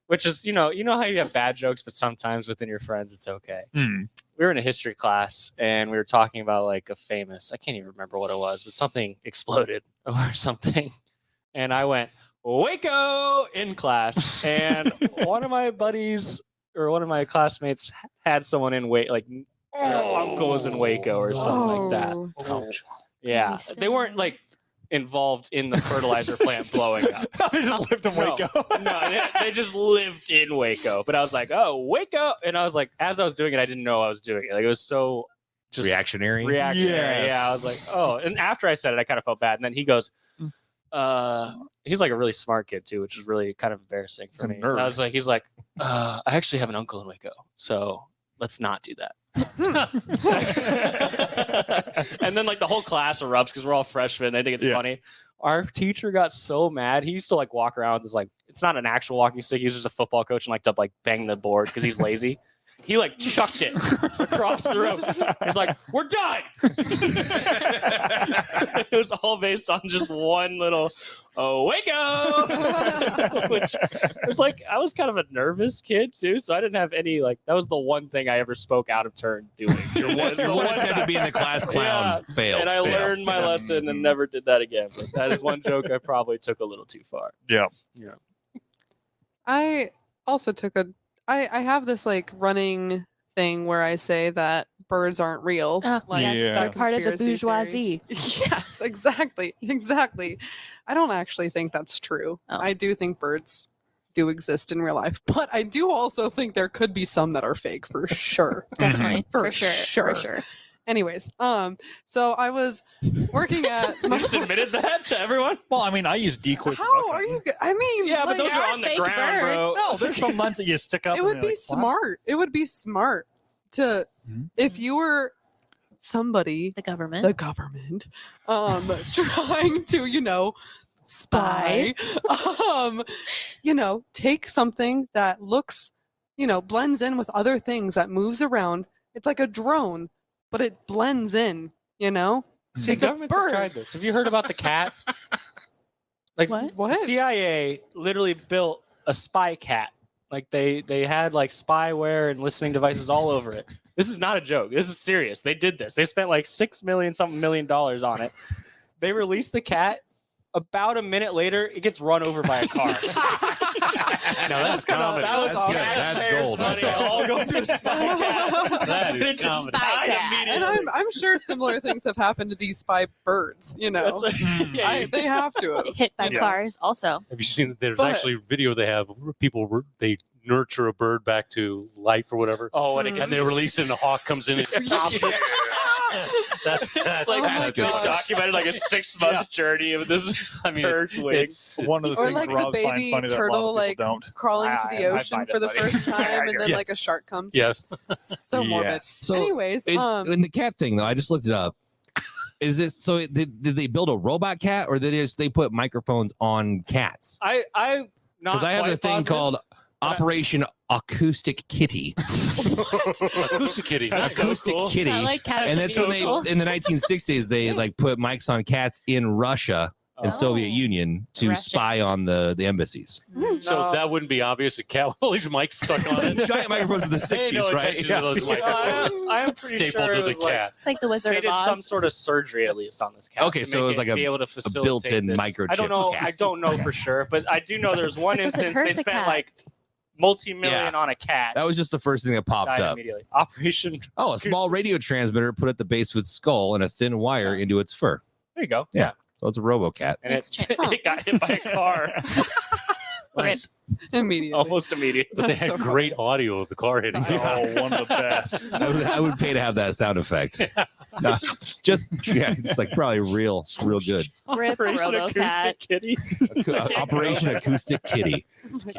Speaker 2: which is, you know how you have bad jokes, but sometimes within your friends, it's okay.
Speaker 1: Hmm.
Speaker 2: We were in a history class and we were talking about like a famous, I can't even remember what it was, but something exploded or something. And I went, Waco in class. And one of my buddies or one of my classmates had someone in Waco, like their uncle was in Waco or something like that.
Speaker 5: Oh.
Speaker 2: Yeah.
Speaker 4: Nice.
Speaker 2: They weren't like involved in the fertilizer plant blowing up.
Speaker 1: They just lived in
Speaker 2: No.
Speaker 1: Waco.
Speaker 2: No, they just lived in Waco. But I was like, oh, Waco. And I was like, as I was doing it, I didn't know I was doing it. Like, it was so just
Speaker 6: Reactionary.
Speaker 2: reactionary.
Speaker 1: Yes.
Speaker 2: Yeah, I was like, oh. And after I said it, I kind of felt bad. And then he goes, he's like a really smart kid too, which is really kind of embarrassing for
Speaker 1: A
Speaker 2: me. And I
Speaker 1: nerd.
Speaker 2: was like, he's like, I actually have an uncle in Waco, so let's not do that. And then like the whole class erupts because we're all freshmen. They think it's
Speaker 1: Yeah.
Speaker 2: funny. Our teacher got so mad. He used to like walk around with this, like, it's not an actual walking stick. He was just a football coach and like to like bang the board because he's lazy. He like chucked it across the room. He's like, we're done. It was all based on just one little Waco. Which was like, I was kind of a nervous kid too, so I didn't have any like, that was the one thing I ever spoke out of turn doing.
Speaker 6: Your one attempt to be in the class clown failed.
Speaker 2: And I learned my lesson and never did that again. But that is one joke I probably took a little too far.
Speaker 1: Yeah.
Speaker 2: Yeah.
Speaker 5: I also took I have this like running thing where I say that birds aren't real.
Speaker 4: Oh,
Speaker 5: Like,
Speaker 4: yes,
Speaker 1: Yeah.
Speaker 4: they're part of the
Speaker 5: conspiracy theory.
Speaker 4: bourgeoisie.
Speaker 5: Yes, exactly. Exactly. I don't actually think that's true.
Speaker 4: Oh.
Speaker 5: I do think birds do exist in real life, but I do also think there could be some that are fake for sure.
Speaker 4: Definitely.
Speaker 5: For
Speaker 4: For sure.
Speaker 5: sure.
Speaker 4: For sure.
Speaker 5: Anyways, so I was working at
Speaker 2: You just admitted that to everyone?
Speaker 1: Well, I mean, I use decoys. for
Speaker 5: How
Speaker 1: duck
Speaker 5: are
Speaker 1: hunting.
Speaker 5: you I mean,
Speaker 2: Yeah, but
Speaker 5: like,
Speaker 2: those
Speaker 4: there
Speaker 2: are
Speaker 4: are
Speaker 2: on the
Speaker 4: fake
Speaker 2: ground, bro.
Speaker 1: No, there's some ones that you stick up.
Speaker 5: it
Speaker 1: and
Speaker 5: would
Speaker 1: you're
Speaker 5: be
Speaker 1: like, what?
Speaker 5: smart. It would be smart to
Speaker 1: Mhm.
Speaker 5: if you were somebody
Speaker 4: The government.
Speaker 5: the government trying to spy take something that looks blends in with other things that moves around. It's like a drone, but it blends in.
Speaker 2: See,
Speaker 5: It's a
Speaker 2: governments have
Speaker 5: bird.
Speaker 2: tried this. Have you heard about the cat? Like
Speaker 4: What?
Speaker 2: the
Speaker 5: What?
Speaker 2: CIA literally built a spy cat. Like they had like spyware and listening devices all over it. This is not a joke. This is serious. They did this. They spent like $6 million on it. They released the cat. About a minute later, it gets run over by a car.
Speaker 3: Now that's comedy.
Speaker 2: That was
Speaker 6: That's good. That's
Speaker 2: taxpayers'
Speaker 6: gold.
Speaker 2: money
Speaker 6: That's
Speaker 2: all going to a spy cat.
Speaker 3: That is
Speaker 2: It just
Speaker 3: comedy.
Speaker 2: died
Speaker 4: Spy cat.
Speaker 5: And
Speaker 2: immediately.
Speaker 5: I'm sure similar things have happened to these spy birds.
Speaker 2: That's like- yeah,
Speaker 5: They have to have.
Speaker 4: Hit by
Speaker 1: Yeah.
Speaker 4: cars also.
Speaker 3: Have you seen that? There's
Speaker 5: But-
Speaker 3: actually a video they have people they nurture a bird back to life or whatever,
Speaker 2: oh, and it
Speaker 3: and
Speaker 2: gets
Speaker 3: they release it, and the hawk comes in and chops it. That's
Speaker 2: It's like
Speaker 5: my
Speaker 2: it's
Speaker 5: God.
Speaker 2: documented like a 6-month journey of this.
Speaker 3: I mean,
Speaker 2: purge wig.
Speaker 3: it's
Speaker 1: One of the
Speaker 5: Or
Speaker 1: things
Speaker 5: like the
Speaker 1: Rob finds
Speaker 5: baby
Speaker 1: funny that a lot
Speaker 5: turtle,
Speaker 1: of
Speaker 5: like
Speaker 1: people don't.
Speaker 5: crawling to the
Speaker 2: I
Speaker 5: ocean
Speaker 2: find it
Speaker 5: for the
Speaker 2: funny.
Speaker 5: first time, and then like a
Speaker 3: Yes.
Speaker 5: shark comes.
Speaker 3: yes.
Speaker 5: So morbid.
Speaker 1: Yes.
Speaker 6: So
Speaker 5: Anyways,
Speaker 6: in the cat thing though, I just looked it up. Is it so? Did they build a robot cat, or did they put microphones on cats?
Speaker 2: I'm not
Speaker 6: Because I have a
Speaker 2: quite
Speaker 6: thing
Speaker 2: positive.
Speaker 6: called Operation Acoustic Kitty.
Speaker 3: Acoustic Kitty.
Speaker 2: That's so
Speaker 6: Acoustic
Speaker 2: cool.
Speaker 6: Kitty.
Speaker 4: I like cats
Speaker 6: And that's
Speaker 4: to
Speaker 6: when
Speaker 4: be
Speaker 6: they,
Speaker 4: cool.
Speaker 6: in the 1960s, they like put mics on cats in Russia and
Speaker 2: Oh.
Speaker 6: Soviet Union to
Speaker 4: Russians.
Speaker 6: spy on the embassies.
Speaker 3: So
Speaker 2: No.
Speaker 3: that wouldn't be obvious. A cat with all these mics stuck on it.
Speaker 6: Giant microphones of the
Speaker 3: Pay
Speaker 6: 60s,
Speaker 3: no
Speaker 6: right?
Speaker 3: attention
Speaker 6: Yeah.
Speaker 3: to those microphones.
Speaker 2: I am pretty
Speaker 3: Stapled
Speaker 2: sure
Speaker 3: to
Speaker 2: it
Speaker 3: the
Speaker 2: was like
Speaker 3: cat.
Speaker 4: It's like the Wizard
Speaker 2: they
Speaker 4: of
Speaker 2: did
Speaker 4: Oz.
Speaker 2: some sort of surgery at least on this cat.
Speaker 6: Okay,
Speaker 2: to
Speaker 6: so
Speaker 2: make
Speaker 6: it was like
Speaker 2: be able to facilitate
Speaker 6: built-in
Speaker 2: this.
Speaker 6: microchip
Speaker 2: I don't know.
Speaker 6: cat.
Speaker 2: I don't know for sure, but I do know there's one
Speaker 4: It doesn't
Speaker 2: instance
Speaker 4: hurt
Speaker 2: they
Speaker 4: the
Speaker 2: spent
Speaker 4: cat.
Speaker 2: like multi-million
Speaker 6: Yeah.
Speaker 2: on a cat.
Speaker 6: That was just the first thing that popped
Speaker 2: died
Speaker 6: up.
Speaker 2: immediately. Operation.
Speaker 6: Oh, a small radio transmitter put at the base of its skull and a thin wire into its fur.
Speaker 2: There you go.
Speaker 6: Yeah. So it's a RoboCat.
Speaker 2: And
Speaker 4: It's
Speaker 2: it got hit by a car
Speaker 3: Nice.
Speaker 5: immediately.
Speaker 2: almost immediately.
Speaker 3: But they
Speaker 5: That's
Speaker 3: had
Speaker 5: so
Speaker 3: great audio of the car hitting. you.
Speaker 1: Oh, one of the best.
Speaker 6: I would pay to have that sound effect. No, just yeah, it's like probably real good.
Speaker 4: Rip
Speaker 2: Operation
Speaker 4: RoboCat.
Speaker 2: Acoustic Kitty.
Speaker 6: Operation Acoustic Kitty.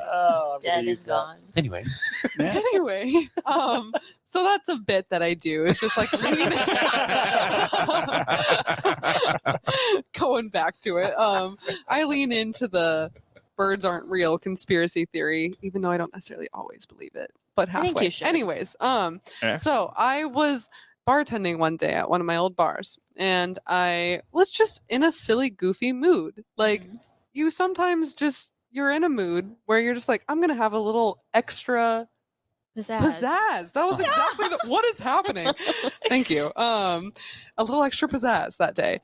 Speaker 2: Oh, I'm
Speaker 4: Dead
Speaker 2: gonna
Speaker 4: and
Speaker 2: use that.
Speaker 4: gone.
Speaker 3: Anyway,
Speaker 5: Anyway, so that's a bit that I do. It's just like going back to it. I lean into the birds aren't real conspiracy theory, even though I don't necessarily always believe it, but
Speaker 4: I think
Speaker 5: halfway.
Speaker 4: you should.
Speaker 5: Anyways,
Speaker 1: Yeah.
Speaker 5: so I was bartending one day at one of my old bars, and I was just in a silly, goofy mood. Like you sometimes just you're in a mood where you're just like, I'm gonna have a little extra pizzazz. That was exactly what is happening. Thank you. A little extra pizzazz that day.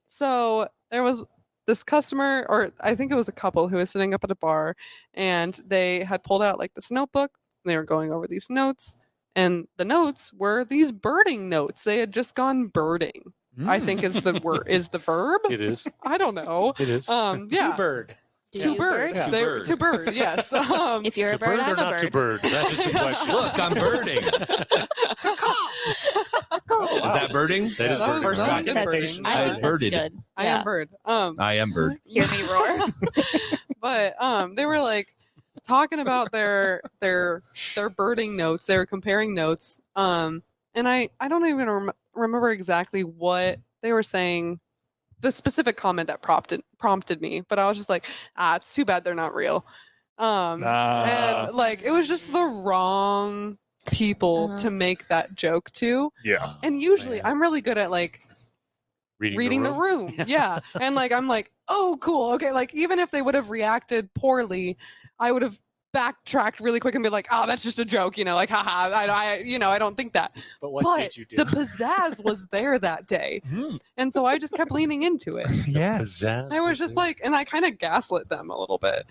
Speaker 5: So there was this customer, or I think it was a couple who was sitting up at a bar, and they had pulled out like this notebook. And they were going over these notes, and the notes were these birding notes. They had just gone birding. I think is the word is the verb.
Speaker 3: it is.
Speaker 5: I don't know.
Speaker 3: It is.
Speaker 5: Yeah.
Speaker 2: Bird.
Speaker 4: Do
Speaker 5: To
Speaker 4: you
Speaker 5: bird.
Speaker 6: Yeah.
Speaker 5: They-
Speaker 6: To bird.
Speaker 5: To bird. Yes.
Speaker 4: If you're a
Speaker 3: To
Speaker 4: bird,
Speaker 3: bird
Speaker 4: I'm
Speaker 3: or
Speaker 4: a
Speaker 3: not to
Speaker 4: bird.
Speaker 3: bird? That's just the question.
Speaker 6: Look, I'm birding. Is that birding?
Speaker 3: That is
Speaker 5: That was-
Speaker 3: bird.
Speaker 5: that was
Speaker 2: First
Speaker 5: good
Speaker 2: documentation.
Speaker 5: birding.
Speaker 4: I
Speaker 6: I
Speaker 4: think that's
Speaker 6: birded.
Speaker 4: good.
Speaker 5: I
Speaker 4: Yeah.
Speaker 5: am bird.
Speaker 6: I am bird.
Speaker 4: Hear me roar.
Speaker 5: But they were like talking about their birding notes. They were comparing notes. And I don't even remember exactly what they were saying, the specific comment that prompted me, but I was just like, it's too bad they're not real. And like it was just the wrong people
Speaker 4: Uh-huh.
Speaker 5: to make that joke to.
Speaker 1: Yeah.
Speaker 5: And usually
Speaker 3: man.
Speaker 5: I'm really good at like reading the room. Yeah. And like I'm like, oh cool. Okay. Like even if they would have reacted poorly, I would have backtracked really quick and be like, oh, that's just a joke, like haha, I don't think that.
Speaker 2: But what
Speaker 5: But
Speaker 2: did you do?
Speaker 5: the pizzazz was there that day. And so I just kept leaning into it.
Speaker 6: Yes.
Speaker 5: I was just like, and I kind of gaslit them a little bit.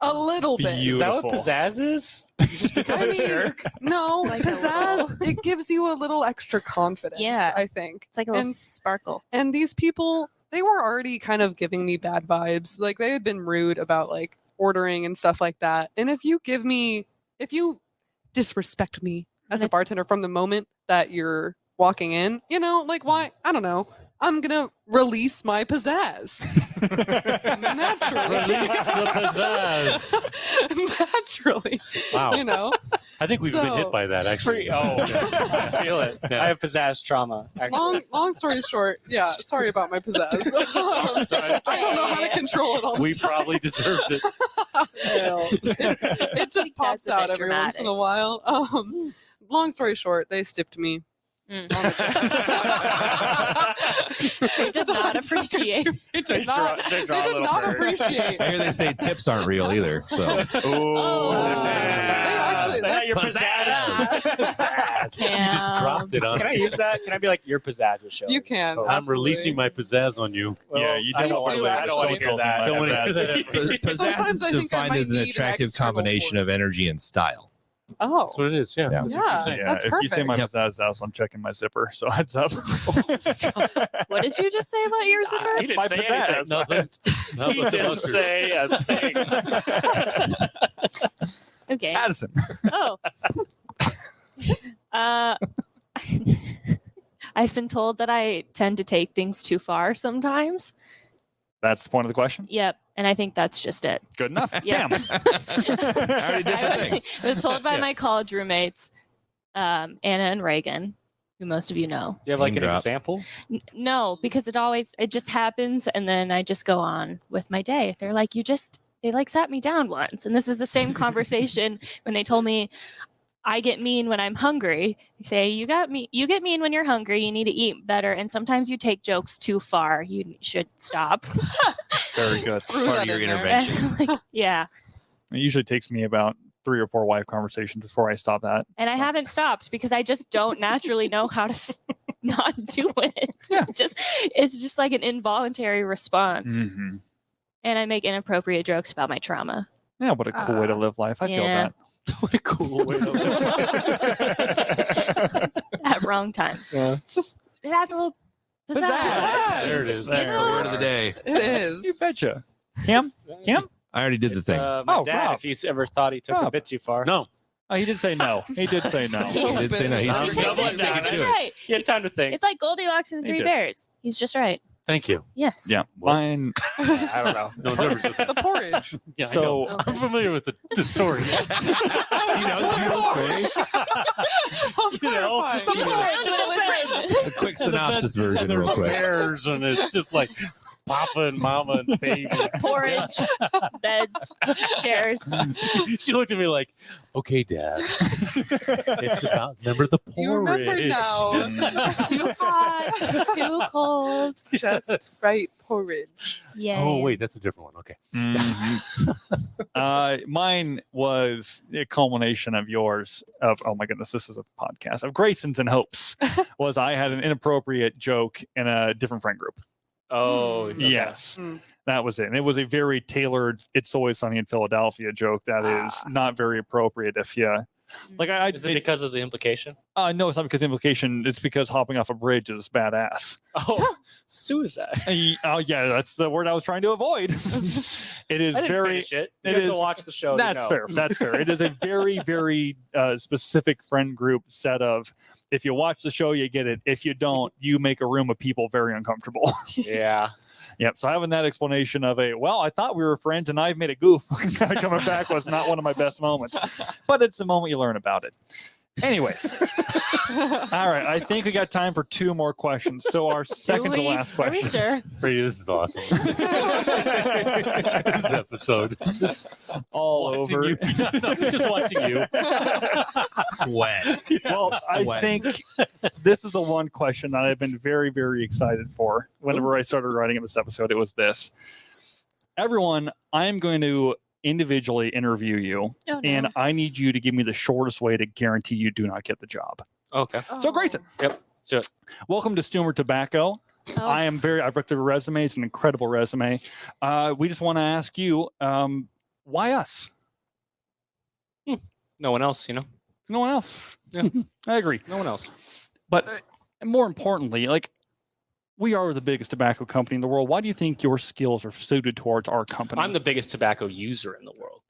Speaker 5: A little bit.
Speaker 2: Is that what
Speaker 1: Beautiful.
Speaker 2: pizzazz is? You just become
Speaker 5: I
Speaker 2: a
Speaker 5: mean,
Speaker 2: jerk?
Speaker 5: No,
Speaker 4: It's like a
Speaker 5: pizzazz, it gives you a little extra confidence,
Speaker 4: Yeah.
Speaker 5: I think.
Speaker 4: It's like a little
Speaker 5: And-
Speaker 4: sparkle.
Speaker 5: And these people, they were already kind of giving me bad vibes. Like they had been rude about like ordering and stuff like that. And if you disrespect me as a bartender from the moment that you're walking in, like why? I don't know. I'm gonna release my pizzazz. Naturally.
Speaker 3: Release the pizzazz.
Speaker 5: Naturally.
Speaker 3: Wow. I think we've been
Speaker 5: So-
Speaker 3: hit by that actually.
Speaker 2: I feel it.
Speaker 3: Yeah.
Speaker 2: I have pizzazz trauma. Actually.
Speaker 5: Long story short, yeah, sorry about my pizzazz. I don't know how to control it all the
Speaker 3: We
Speaker 5: time.
Speaker 3: probably deserved it.
Speaker 5: It just pops
Speaker 4: That's a bit
Speaker 5: out every once in a
Speaker 4: dramatic.
Speaker 5: while. Long story short, they stiffed me.
Speaker 4: Mm.
Speaker 5: It
Speaker 4: does not appreciate.
Speaker 5: It
Speaker 2: They
Speaker 5: did not.
Speaker 2: draw- they
Speaker 5: They
Speaker 2: draw a
Speaker 5: did
Speaker 2: little
Speaker 5: not
Speaker 2: bird.
Speaker 5: appreciate.
Speaker 6: I hear they say tips aren't real either. So
Speaker 4: Oh.
Speaker 5: They
Speaker 2: They got your
Speaker 6: Pizzazz.
Speaker 2: pizzazz.
Speaker 3: You just dropped it on
Speaker 2: Can I
Speaker 3: us.
Speaker 2: use that? Can I be like your pizzazz show?
Speaker 5: You can.
Speaker 2: Oh,
Speaker 3: I'm
Speaker 5: absolutely.
Speaker 3: releasing my pizzazz on you.
Speaker 1: Yeah, you
Speaker 2: I
Speaker 1: did
Speaker 2: don't
Speaker 5: want to-
Speaker 2: I don't want to hear that.
Speaker 3: Don't wanna hear that.
Speaker 6: pizzazz
Speaker 5: Sometimes I
Speaker 6: is
Speaker 5: think I
Speaker 6: defined
Speaker 5: might
Speaker 6: as an
Speaker 5: need an
Speaker 6: attractive
Speaker 5: external
Speaker 6: combination of
Speaker 5: force.
Speaker 6: energy and style.
Speaker 5: Oh.
Speaker 3: That's what it is. Yeah.
Speaker 6: Yeah.
Speaker 3: That's what
Speaker 5: Yeah.
Speaker 3: you're saying.
Speaker 1: Yeah,
Speaker 5: That's
Speaker 1: if you say my
Speaker 6: perfect.
Speaker 1: pizzazz house, I'm checking my zipper. So heads up.
Speaker 4: What did you just say about your zipper?
Speaker 2: He didn't
Speaker 1: My
Speaker 2: say
Speaker 1: pizzazz.
Speaker 2: anything.
Speaker 3: Nothing. Nothing
Speaker 2: He
Speaker 3: but the
Speaker 2: didn't
Speaker 3: mustard.
Speaker 2: say a thing.
Speaker 4: Okay.
Speaker 1: Addison.
Speaker 4: Oh. I've been told that I tend to take things too far sometimes.
Speaker 1: That's the point of the question.
Speaker 4: Yep. And I think that's just it.
Speaker 1: Good enough.
Speaker 4: Yeah.
Speaker 1: Damn.
Speaker 6: I already did the thing.
Speaker 4: I was told by
Speaker 3: Yeah.
Speaker 4: my college roommates, Anna and Reagan, who most of you know.
Speaker 2: Do you have like
Speaker 6: Name
Speaker 2: an
Speaker 6: drop.
Speaker 2: example?
Speaker 4: No, because it just happens, and then I just go on with my day. They're like, they like sat me down once, and this is the same conversation when they told me I get mean when I'm hungry. They say you get mean when you're hungry. You need to eat better, and sometimes you take jokes too far. You should stop.
Speaker 1: Very good.
Speaker 5: Threw
Speaker 6: Part
Speaker 5: that
Speaker 6: of your
Speaker 5: in there.
Speaker 6: intervention.
Speaker 4: Like, yeah,
Speaker 1: It usually takes me about 3 or 4 wife conversations before I stop that.
Speaker 4: and I haven't stopped because I just don't naturally know how to not do it.
Speaker 1: Yeah.
Speaker 4: It's just like an involuntary response,
Speaker 1: Mhm.
Speaker 4: and I make inappropriate jokes about my trauma.
Speaker 1: Yeah, what a cool way to live life. I feel
Speaker 4: Yeah.
Speaker 1: that.
Speaker 3: What a cool way to live.
Speaker 4: At wrong times.
Speaker 2: Yeah.
Speaker 4: It adds a little pizzazz.
Speaker 3: There it is.
Speaker 1: There
Speaker 6: That's the word of the day.
Speaker 5: It is.
Speaker 1: You betcha. Cam? Cam?
Speaker 6: I already did the
Speaker 2: It's,
Speaker 6: thing.
Speaker 2: my
Speaker 1: Oh,
Speaker 2: dad,
Speaker 1: Rob.
Speaker 2: if he's ever thought he took a
Speaker 1: Rob.
Speaker 2: bit too far.
Speaker 3: No.
Speaker 1: Oh, he did say no. He did say no.
Speaker 6: He did say no.
Speaker 4: He
Speaker 6: He's
Speaker 2: I'm
Speaker 4: takes
Speaker 2: doubling
Speaker 4: it-
Speaker 2: down.
Speaker 4: he's
Speaker 6: do
Speaker 4: just
Speaker 6: it.
Speaker 4: right.
Speaker 2: He had time to think.
Speaker 4: It's like Goldilocks and the
Speaker 1: He
Speaker 4: Three
Speaker 1: did.
Speaker 4: Bears. He's just right.
Speaker 3: Thank you.
Speaker 4: Yes.
Speaker 1: Yeah. Mine.
Speaker 2: I don't know.
Speaker 3: No, never said that.
Speaker 5: The porridge.
Speaker 3: Yeah, I
Speaker 1: So-
Speaker 3: know. I'm familiar with the story. Yes.
Speaker 6: Do you know the story?
Speaker 3: You know,
Speaker 5: Clarifying.
Speaker 4: The porridge when it was written.
Speaker 6: A quick synopsis version,
Speaker 3: And there's
Speaker 6: real quick.
Speaker 3: bears, and it's just like Papa and Mama and baby.
Speaker 4: Porridge, beds, chairs.
Speaker 3: She looked at me like, "Okay, Dad, it's about remember the porridge."
Speaker 5: You remember now.
Speaker 4: Too hot, too cold.
Speaker 5: Just right porridge.
Speaker 4: Yeah.
Speaker 3: Oh wait, that's a different one. Okay.
Speaker 1: Mine was a culmination of yours. Oh my goodness, this is a podcast of Grayson's and Hopes. Was I had an inappropriate joke in a different friend group.
Speaker 2: Oh, okay.
Speaker 1: Yes,
Speaker 5: Mm.
Speaker 1: that was it. And it was a very tailored "It's Always Sunny in Philadelphia" joke that is not very appropriate if you like.
Speaker 2: Is it because of the implication?
Speaker 1: No, it's not because of implication. It's because hopping off a bridge is badass.
Speaker 2: Oh, suicide.
Speaker 1: Oh yeah, that's the word I was trying to avoid. It is
Speaker 2: I didn't
Speaker 1: very.
Speaker 2: finish it.
Speaker 1: it
Speaker 2: You have
Speaker 1: is-
Speaker 2: to watch the show. to
Speaker 1: That's
Speaker 2: know.
Speaker 1: fair. That's fair. It is a very, very specific friend group set of. If you watch the show, you get it. If you don't, you make a room of people very uncomfortable.
Speaker 2: Yeah.
Speaker 1: Yep. So having that explanation of I thought we were friends and I've made a goof kind of coming back was not one of my best moments, but it's the moment you learn about it. Anyways, all right. I think we got time for 2 more questions. So our second to last
Speaker 4: Are we
Speaker 1: question.
Speaker 4: sure?
Speaker 3: Brady, this is awesome. This episode, just
Speaker 1: All
Speaker 3: watching
Speaker 1: over.
Speaker 3: you. No, just watching you.
Speaker 6: Sweat.
Speaker 1: Well, I
Speaker 6: Sweat.
Speaker 1: think this is the one question that I've been very, very excited for. Whenever I started writing in this episode, it was this. Everyone, I'm going to individually interview you,
Speaker 4: Oh, no.
Speaker 1: and I need you to give me the shortest way to guarantee you do not get the job.
Speaker 2: Okay.
Speaker 1: So, Grayson,
Speaker 2: Let's do it.
Speaker 1: welcome to Stoomer Tobacco.
Speaker 4: Oh,
Speaker 1: I've looked at your resume. It's an incredible resume. We just want to ask you, why us?
Speaker 2: No one else, you know?
Speaker 1: No one else.
Speaker 2: Yeah.
Speaker 1: I agree.
Speaker 2: No one else.
Speaker 1: But more importantly, we are the biggest tobacco company in the world. Why do you think your skills are suited towards our company?
Speaker 2: I'm the biggest tobacco user in the world.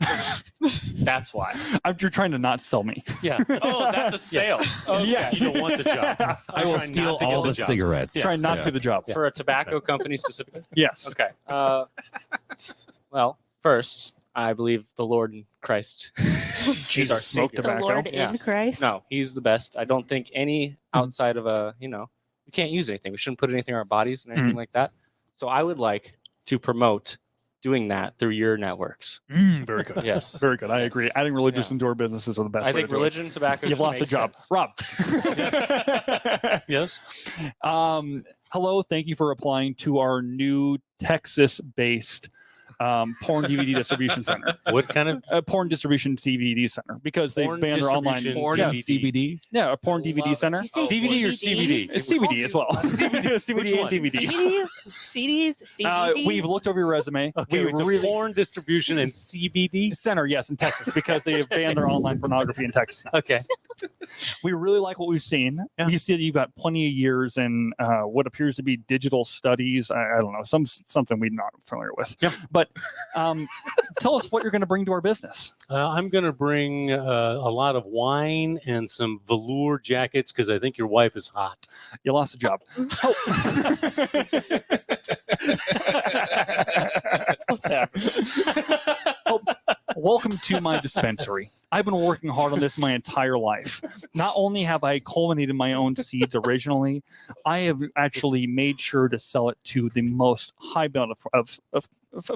Speaker 2: That's why.
Speaker 1: You're trying to not sell me.
Speaker 3: Yeah.
Speaker 2: Oh, that's a sale. Okay.
Speaker 1: Yeah.
Speaker 3: You don't want the job.
Speaker 6: I will
Speaker 3: try not
Speaker 6: steal
Speaker 3: to get
Speaker 6: all
Speaker 3: the
Speaker 6: the
Speaker 3: job.
Speaker 6: cigarettes.
Speaker 1: Trying not to
Speaker 6: Yeah.
Speaker 1: get the job.
Speaker 2: For a tobacco company specifically?
Speaker 1: Yes.
Speaker 2: Okay. Well, first, I believe the Lord in Christ. He's our
Speaker 1: smoke
Speaker 2: savior.
Speaker 4: the
Speaker 1: tobacco.
Speaker 4: Lord
Speaker 2: Yeah.
Speaker 4: in Christ.
Speaker 2: No, he's the best. I don't think any outside of we can't use anything. We shouldn't put anything in our bodies and anything like that. So I would like to promote doing that through your networks.
Speaker 1: Very good.
Speaker 2: Yes.
Speaker 1: Very good. I agree. Adding religious
Speaker 2: Yeah.
Speaker 1: into our businesses are the best.
Speaker 2: I
Speaker 1: way
Speaker 2: think
Speaker 1: to do it.
Speaker 2: religion, tobacco.
Speaker 1: You've
Speaker 2: just
Speaker 1: lost the
Speaker 2: makes
Speaker 1: job,
Speaker 2: sense.
Speaker 1: Rob.
Speaker 3: Yes.
Speaker 1: Hello. Thank you for applying to our new Texas-based porn DVD distribution center.
Speaker 3: What kind of
Speaker 1: Porn distribution DVD center because they
Speaker 3: Porn
Speaker 1: banned their online
Speaker 3: distribution
Speaker 6: Porn
Speaker 1: yeah,
Speaker 6: and CBD.
Speaker 1: yeah, a porn DVD
Speaker 6: Love it.
Speaker 1: center.
Speaker 4: Did you say
Speaker 3: DVD or
Speaker 4: CBD?
Speaker 3: CBD?
Speaker 1: It's CBD as well. CBD
Speaker 3: Which
Speaker 1: and
Speaker 3: one?
Speaker 1: DVD.
Speaker 4: DVDs, CDs, CDs.
Speaker 1: We've looked over your resume.
Speaker 3: Okay,
Speaker 1: we
Speaker 3: it's a
Speaker 1: really
Speaker 3: porn distribution and CBD.
Speaker 1: center, yes, in Texas because they have banned their online pornography in Texas.
Speaker 2: Okay.
Speaker 1: We really like what we've seen.
Speaker 3: Yeah.
Speaker 1: We see that you've got plenty of years in what appears to be digital studies. I don't know, something we're not familiar with.
Speaker 3: Yep.
Speaker 1: But tell us what you're going to bring to our business.
Speaker 3: I'm going to bring a lot of wine and some velour jackets because I think your wife is hot.
Speaker 1: You lost a job.
Speaker 2: What's happening?
Speaker 1: Welcome to my dispensary. I've been working hard on this my entire life. Not only have I culminated my own seeds originally, I have actually made sure to sell it to the most high belt of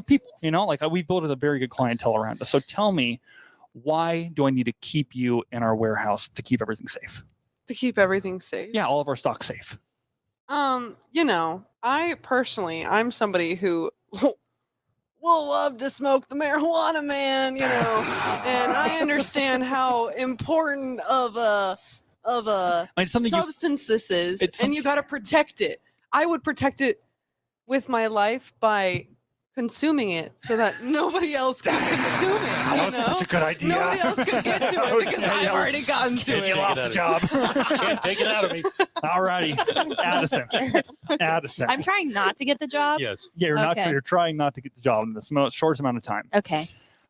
Speaker 1: people. You know, like we've built a very good clientele around us. So tell me, why do I need to keep you in our warehouse to keep everything safe?
Speaker 5: To keep everything safe.
Speaker 1: Yeah, all of our stock safe.
Speaker 5: You know, I'm somebody who will love to smoke the marijuana, man, you know, and I understand how important of a
Speaker 1: I mean, something
Speaker 5: substance this is,
Speaker 1: it's
Speaker 5: and you got to protect it. I would protect it with my life by consuming it so that nobody else can consume it.
Speaker 1: That
Speaker 5: You
Speaker 1: was
Speaker 5: know?
Speaker 1: such a good idea.
Speaker 5: Nobody else can get to it because I've already gotten to
Speaker 3: Can't
Speaker 1: You
Speaker 5: it.
Speaker 3: take
Speaker 1: lost the job.
Speaker 3: Can't take it out of me.
Speaker 1: All righty.
Speaker 4: I'm so
Speaker 1: Addison.
Speaker 4: scared.
Speaker 1: Addison.
Speaker 4: I'm trying not to get the job.
Speaker 3: Yes.
Speaker 1: Yeah,
Speaker 4: Okay.
Speaker 1: you're trying not to get the job in this short amount of time.
Speaker 4: Okay.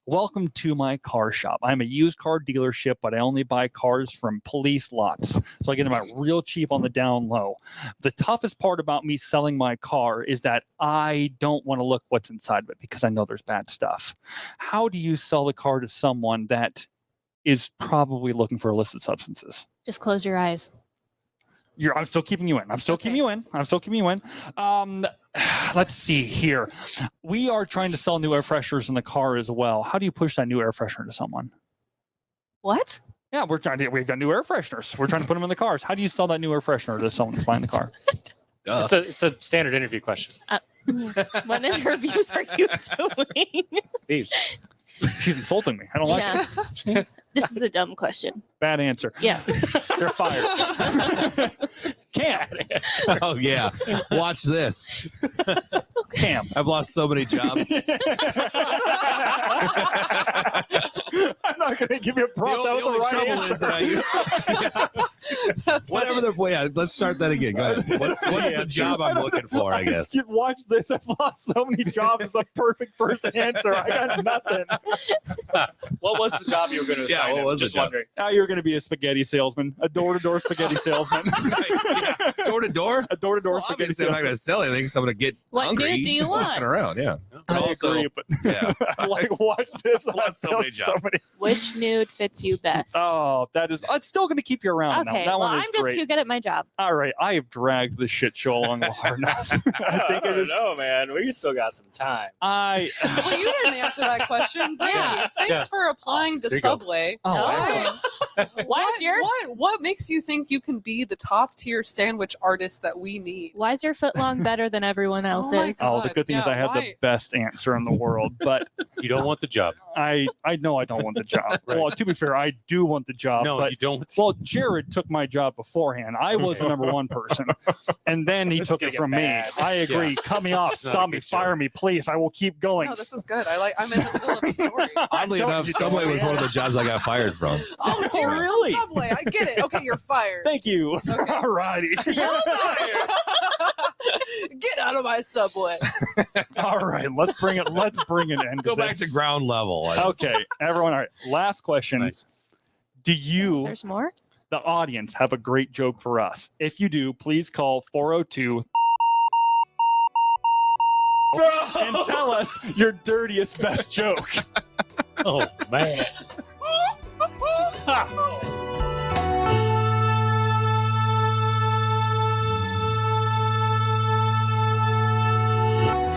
Speaker 1: Welcome to my car shop. I'm a used car dealership, but I only buy cars from police lots. So I get them out real cheap on the down low. The toughest part about me selling my car is that I don't want to look what's inside of it because I know there's bad stuff. How do you sell the car to someone that is probably looking for illicit substances?
Speaker 4: Just close your eyes.
Speaker 1: I'm still keeping you in. I'm still
Speaker 4: Okay.
Speaker 1: keeping you in. I'm still keeping you in. Let's see here. We are trying to sell new air fresheners in the car as well. How do you push that new air freshener to someone?
Speaker 4: What?
Speaker 1: Yeah, we've got new air fresheners. We're trying to put them in the cars. How do you sell that new air freshener to someone that's buying the car?
Speaker 2: It's a standard interview question.
Speaker 4: What interviews are you doing?
Speaker 2: These.
Speaker 1: She's insulting me. I don't like
Speaker 4: Yeah.
Speaker 1: it.
Speaker 4: This is a dumb question.
Speaker 1: Bad answer.
Speaker 4: Yeah.
Speaker 1: You're fired. Cam.
Speaker 6: Oh yeah, watch this.
Speaker 1: Cam.
Speaker 6: I've lost so many jobs.
Speaker 1: I'm not going to give you a prompt. That was the right
Speaker 6: trouble
Speaker 1: answer.
Speaker 6: is that whatever the let's start that again. Go ahead. What's the job I'm looking for? I guess.
Speaker 1: Just watch this. I've lost so many jobs. It's the perfect first answer. I got nothing.
Speaker 2: What was the job you were going to
Speaker 6: Yeah,
Speaker 2: assign
Speaker 6: what
Speaker 2: him?
Speaker 6: was the
Speaker 2: Just
Speaker 6: job?
Speaker 2: wondering.
Speaker 1: Now you're going to be a spaghetti salesman, a door-to-door spaghetti salesman,
Speaker 6: Door to door.
Speaker 1: a door-to-door
Speaker 6: Well,
Speaker 1: spaghetti
Speaker 6: obviously, I'm not
Speaker 1: salesman.
Speaker 6: going to sell anything, so I'm going to get
Speaker 4: What
Speaker 6: hungry
Speaker 4: mood do you
Speaker 6: walking
Speaker 4: want?
Speaker 6: around. Yeah.
Speaker 1: I
Speaker 6: Also,
Speaker 1: agree, but
Speaker 6: yeah.
Speaker 1: like watch this.
Speaker 6: Lost
Speaker 1: I've
Speaker 6: so
Speaker 1: done
Speaker 6: many jobs.
Speaker 4: Which nude fits you best?
Speaker 1: Oh, that is. It's still going to keep you around.
Speaker 4: Okay.
Speaker 1: Now. That
Speaker 4: Well,
Speaker 1: one is
Speaker 4: I'm just
Speaker 1: great.
Speaker 4: too good at my job.
Speaker 1: All right, I have dragged this shit show along hard enough. I think it is.
Speaker 2: know, man. We still got some time.
Speaker 1: I.
Speaker 5: Well, you didn't answer that question. Brady.
Speaker 4: Yeah.
Speaker 5: Thanks
Speaker 3: Yeah.
Speaker 5: for applying to
Speaker 3: There you go.
Speaker 5: Subway.
Speaker 1: Oh,
Speaker 4: Oh.
Speaker 1: wow.
Speaker 4: Why is your
Speaker 5: What makes you think you can be the top tier sandwich artist that we need?
Speaker 4: Why is your foot long better than everyone
Speaker 5: my
Speaker 4: else's?
Speaker 5: God.
Speaker 1: Oh, the good thing is
Speaker 5: Yeah,
Speaker 1: I have the
Speaker 5: why?
Speaker 1: best answer in the world, but
Speaker 3: You don't want the job.
Speaker 1: I know I don't want the job.
Speaker 3: Right.
Speaker 1: Well, to be fair, I do want the job.
Speaker 3: No,
Speaker 1: but
Speaker 3: you don't.
Speaker 1: well, Jared took my job beforehand. I was the number one person, and then he
Speaker 2: This is
Speaker 1: took
Speaker 2: gonna
Speaker 1: it
Speaker 2: get
Speaker 1: from
Speaker 2: bad.
Speaker 1: me. I agree. Cut me off.
Speaker 3: It's not a
Speaker 1: Stop me.
Speaker 3: good show.
Speaker 1: Fire me, please. I will keep going.
Speaker 5: No, this is good. I'm in the middle of a story.
Speaker 6: Oddly
Speaker 1: Don't-
Speaker 6: enough,
Speaker 1: you don't-
Speaker 6: Subway was one of the jobs I got fired from.
Speaker 5: Oh, Jared from
Speaker 1: really?
Speaker 5: Subway. I get it. Okay, you're fired.
Speaker 1: Thank you. All righty.
Speaker 5: Get out of my Subway.
Speaker 1: All right. Let's bring it. Let's bring an end.
Speaker 6: Go back to
Speaker 1: this.
Speaker 6: ground level.
Speaker 1: Okay, everyone. All right. Last question.
Speaker 3: Nice.
Speaker 1: Do you,
Speaker 4: There's more?
Speaker 1: the audience, have a great joke for us? If you do, please call 402 and tell us your dirtiest best joke.
Speaker 3: Oh man.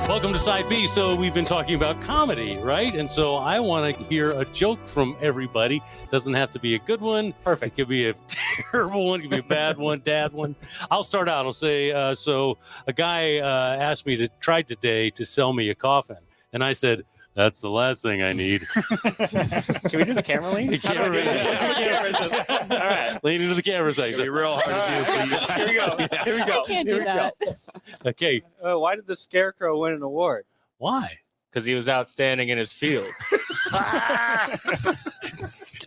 Speaker 3: Welcome to Side B. So we've been talking about comedy, right? And so I want to hear a joke from everybody. Doesn't have to be a good one. Perfect. It could be a terrible one. It could be a bad one, dad one. I'll start out. I'll say, so a guy asked me to try today to sell me a coffin. And I said, that's the last thing I need.
Speaker 2: Can we do the camera lean?
Speaker 3: The camera lean.
Speaker 2: Which camera is this? All right.
Speaker 3: Lean into the camera thing.
Speaker 6: It's gonna be real hard to do. For you.
Speaker 2: Here we go. Here we go.
Speaker 4: I can't
Speaker 2: Here
Speaker 4: do
Speaker 2: we go.
Speaker 4: that.
Speaker 3: Okay.
Speaker 2: Why did the Scarecrow win an award?
Speaker 3: Why?
Speaker 2: Because he was outstanding in his field.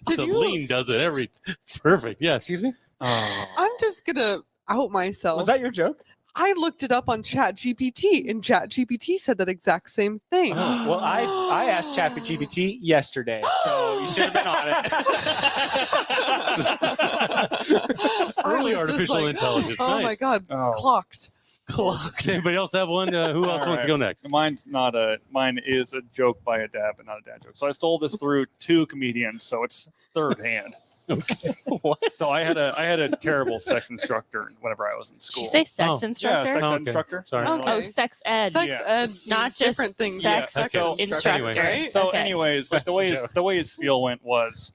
Speaker 3: The lean does it every. It's perfect. Yeah.
Speaker 2: Excuse me.
Speaker 5: I'm just gonna out myself.
Speaker 2: Was that your joke?
Speaker 5: I looked it up on ChatGPT, and ChatGPT said that exact same thing.
Speaker 2: Well, I asked ChatGPT yesterday, so you should have been on it.
Speaker 3: Early
Speaker 5: I was just
Speaker 3: artificial
Speaker 5: like,
Speaker 3: intelligence.
Speaker 5: Oh my
Speaker 3: Nice.
Speaker 5: god, clocked.
Speaker 3: Does anybody else have one? Who else wants to go next?
Speaker 1: Mine is a joke by a dad, but not a dad joke. So I stole this through 2 comedians, so it's third hand.
Speaker 3: Okay.
Speaker 2: What?
Speaker 1: So I had a terrible sex instructor whenever I was in
Speaker 4: Did
Speaker 1: school.
Speaker 4: you say sex
Speaker 3: Oh.
Speaker 4: instructor?
Speaker 1: Yeah, sex
Speaker 3: Okay.
Speaker 1: instructor.
Speaker 3: Sorry.
Speaker 5: Okay.
Speaker 4: Oh, sex ed.
Speaker 5: Sex
Speaker 1: Yeah.
Speaker 5: ed,
Speaker 4: Not
Speaker 5: means
Speaker 4: just
Speaker 5: different things.
Speaker 4: sex
Speaker 5: than
Speaker 1: so-
Speaker 4: instructor.
Speaker 3: Anyway.
Speaker 5: Right?
Speaker 1: So,
Speaker 4: Okay.
Speaker 1: anyways, like the way his feel went was,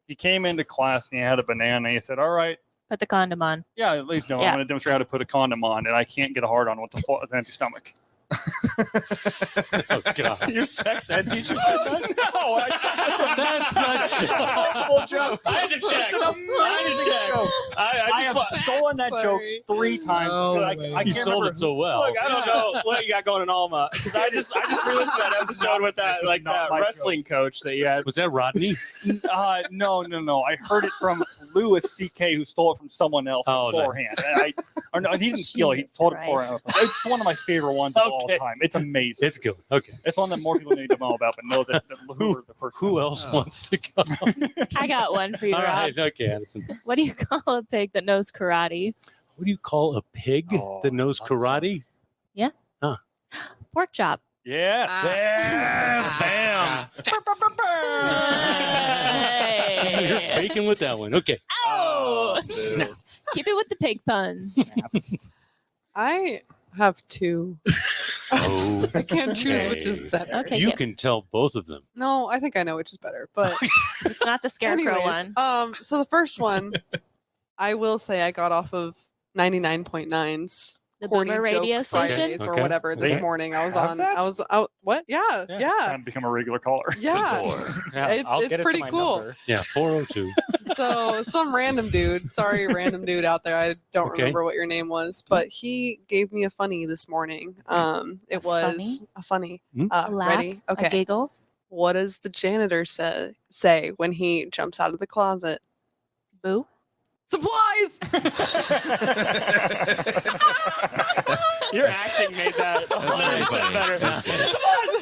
Speaker 1: he came into class and he had a banana. And he said, "All right,
Speaker 4: Put the condom on.
Speaker 1: yeah, at least no,
Speaker 4: Yeah.
Speaker 1: I'm going to demonstrate how to put a condom on, and I can't get a hard on with an empty stomach."
Speaker 3: Oh, God.
Speaker 2: Your sex ed teacher said that?
Speaker 1: No,
Speaker 3: That's not
Speaker 1: joke.
Speaker 2: I had to check.
Speaker 1: I have stolen that joke
Speaker 5: Sorry.
Speaker 1: 3 times.
Speaker 6: Oh,
Speaker 1: I
Speaker 6: man.
Speaker 1: can't
Speaker 3: You sold
Speaker 1: remember
Speaker 3: it so well.
Speaker 2: Look, I don't know what you got going in Alma because I just re-listened to that episode with that
Speaker 1: This is
Speaker 2: like
Speaker 1: not
Speaker 2: that
Speaker 1: my
Speaker 2: wrestling coach that you had.
Speaker 3: Was that Rodney?
Speaker 1: No. I heard it from Louis C.K., who stole it from someone else
Speaker 3: Oh, no.
Speaker 1: beforehand. And no, he didn't steal it. He
Speaker 4: Jesus
Speaker 1: told it beforehand. It's one of my favorite ones of all
Speaker 2: Okay.
Speaker 1: time. It's amazing.
Speaker 3: It's good. Okay.
Speaker 1: It's one that more people need to know about, but know that who the person.
Speaker 3: Who else
Speaker 6: Oh.
Speaker 3: wants to go?
Speaker 4: I got one for you,
Speaker 3: All
Speaker 4: Rob.
Speaker 3: right. Okay, Addison.
Speaker 4: What do you call a pig that knows karate?
Speaker 3: What do you call a pig
Speaker 1: Oh,
Speaker 3: that knows
Speaker 1: that's something.
Speaker 3: karate?
Speaker 4: Pork chop.
Speaker 1: Yeah.
Speaker 5: Ah.
Speaker 3: You're
Speaker 4: Hey.
Speaker 3: baking with that one. Okay.
Speaker 4: Oh!
Speaker 1: Snap.
Speaker 4: Keep it with the pig puns.
Speaker 5: I have 2.
Speaker 3: Oh,
Speaker 5: I can't choose which is
Speaker 3: okay.
Speaker 5: better.
Speaker 4: Okay,
Speaker 3: You
Speaker 4: get-
Speaker 3: can tell both of them.
Speaker 5: No, I think I know which is better. But
Speaker 4: It's not the scarecrow
Speaker 5: anyways,
Speaker 4: one.
Speaker 5: so the first one, I will say I got off of 99.9's
Speaker 4: The
Speaker 5: corny
Speaker 4: Boomer radio
Speaker 5: joke
Speaker 4: station.
Speaker 5: Fridays or
Speaker 3: Okay.
Speaker 5: whatever this
Speaker 1: They
Speaker 5: morning. I was
Speaker 1: have
Speaker 5: on.
Speaker 1: that?
Speaker 5: I was out. What? Yeah.
Speaker 3: Yeah.
Speaker 1: Time to become a regular caller.
Speaker 5: Yeah. It's pretty cool.
Speaker 3: Yeah, 402.
Speaker 5: So some random dude, sorry, random dude out there. I don't
Speaker 3: Okay.
Speaker 5: remember what your name was, but he gave me a funny this morning. It was
Speaker 4: funny?
Speaker 5: a funny.
Speaker 3: Hmm?
Speaker 4: A laugh,
Speaker 5: Ready?
Speaker 4: a
Speaker 5: Okay.
Speaker 4: giggle.
Speaker 5: What does the janitor say when he jumps out of the closet?
Speaker 4: Boo.
Speaker 5: Supplies.
Speaker 2: Your acting made that
Speaker 6: very
Speaker 2: 100%
Speaker 6: funny.
Speaker 2: better.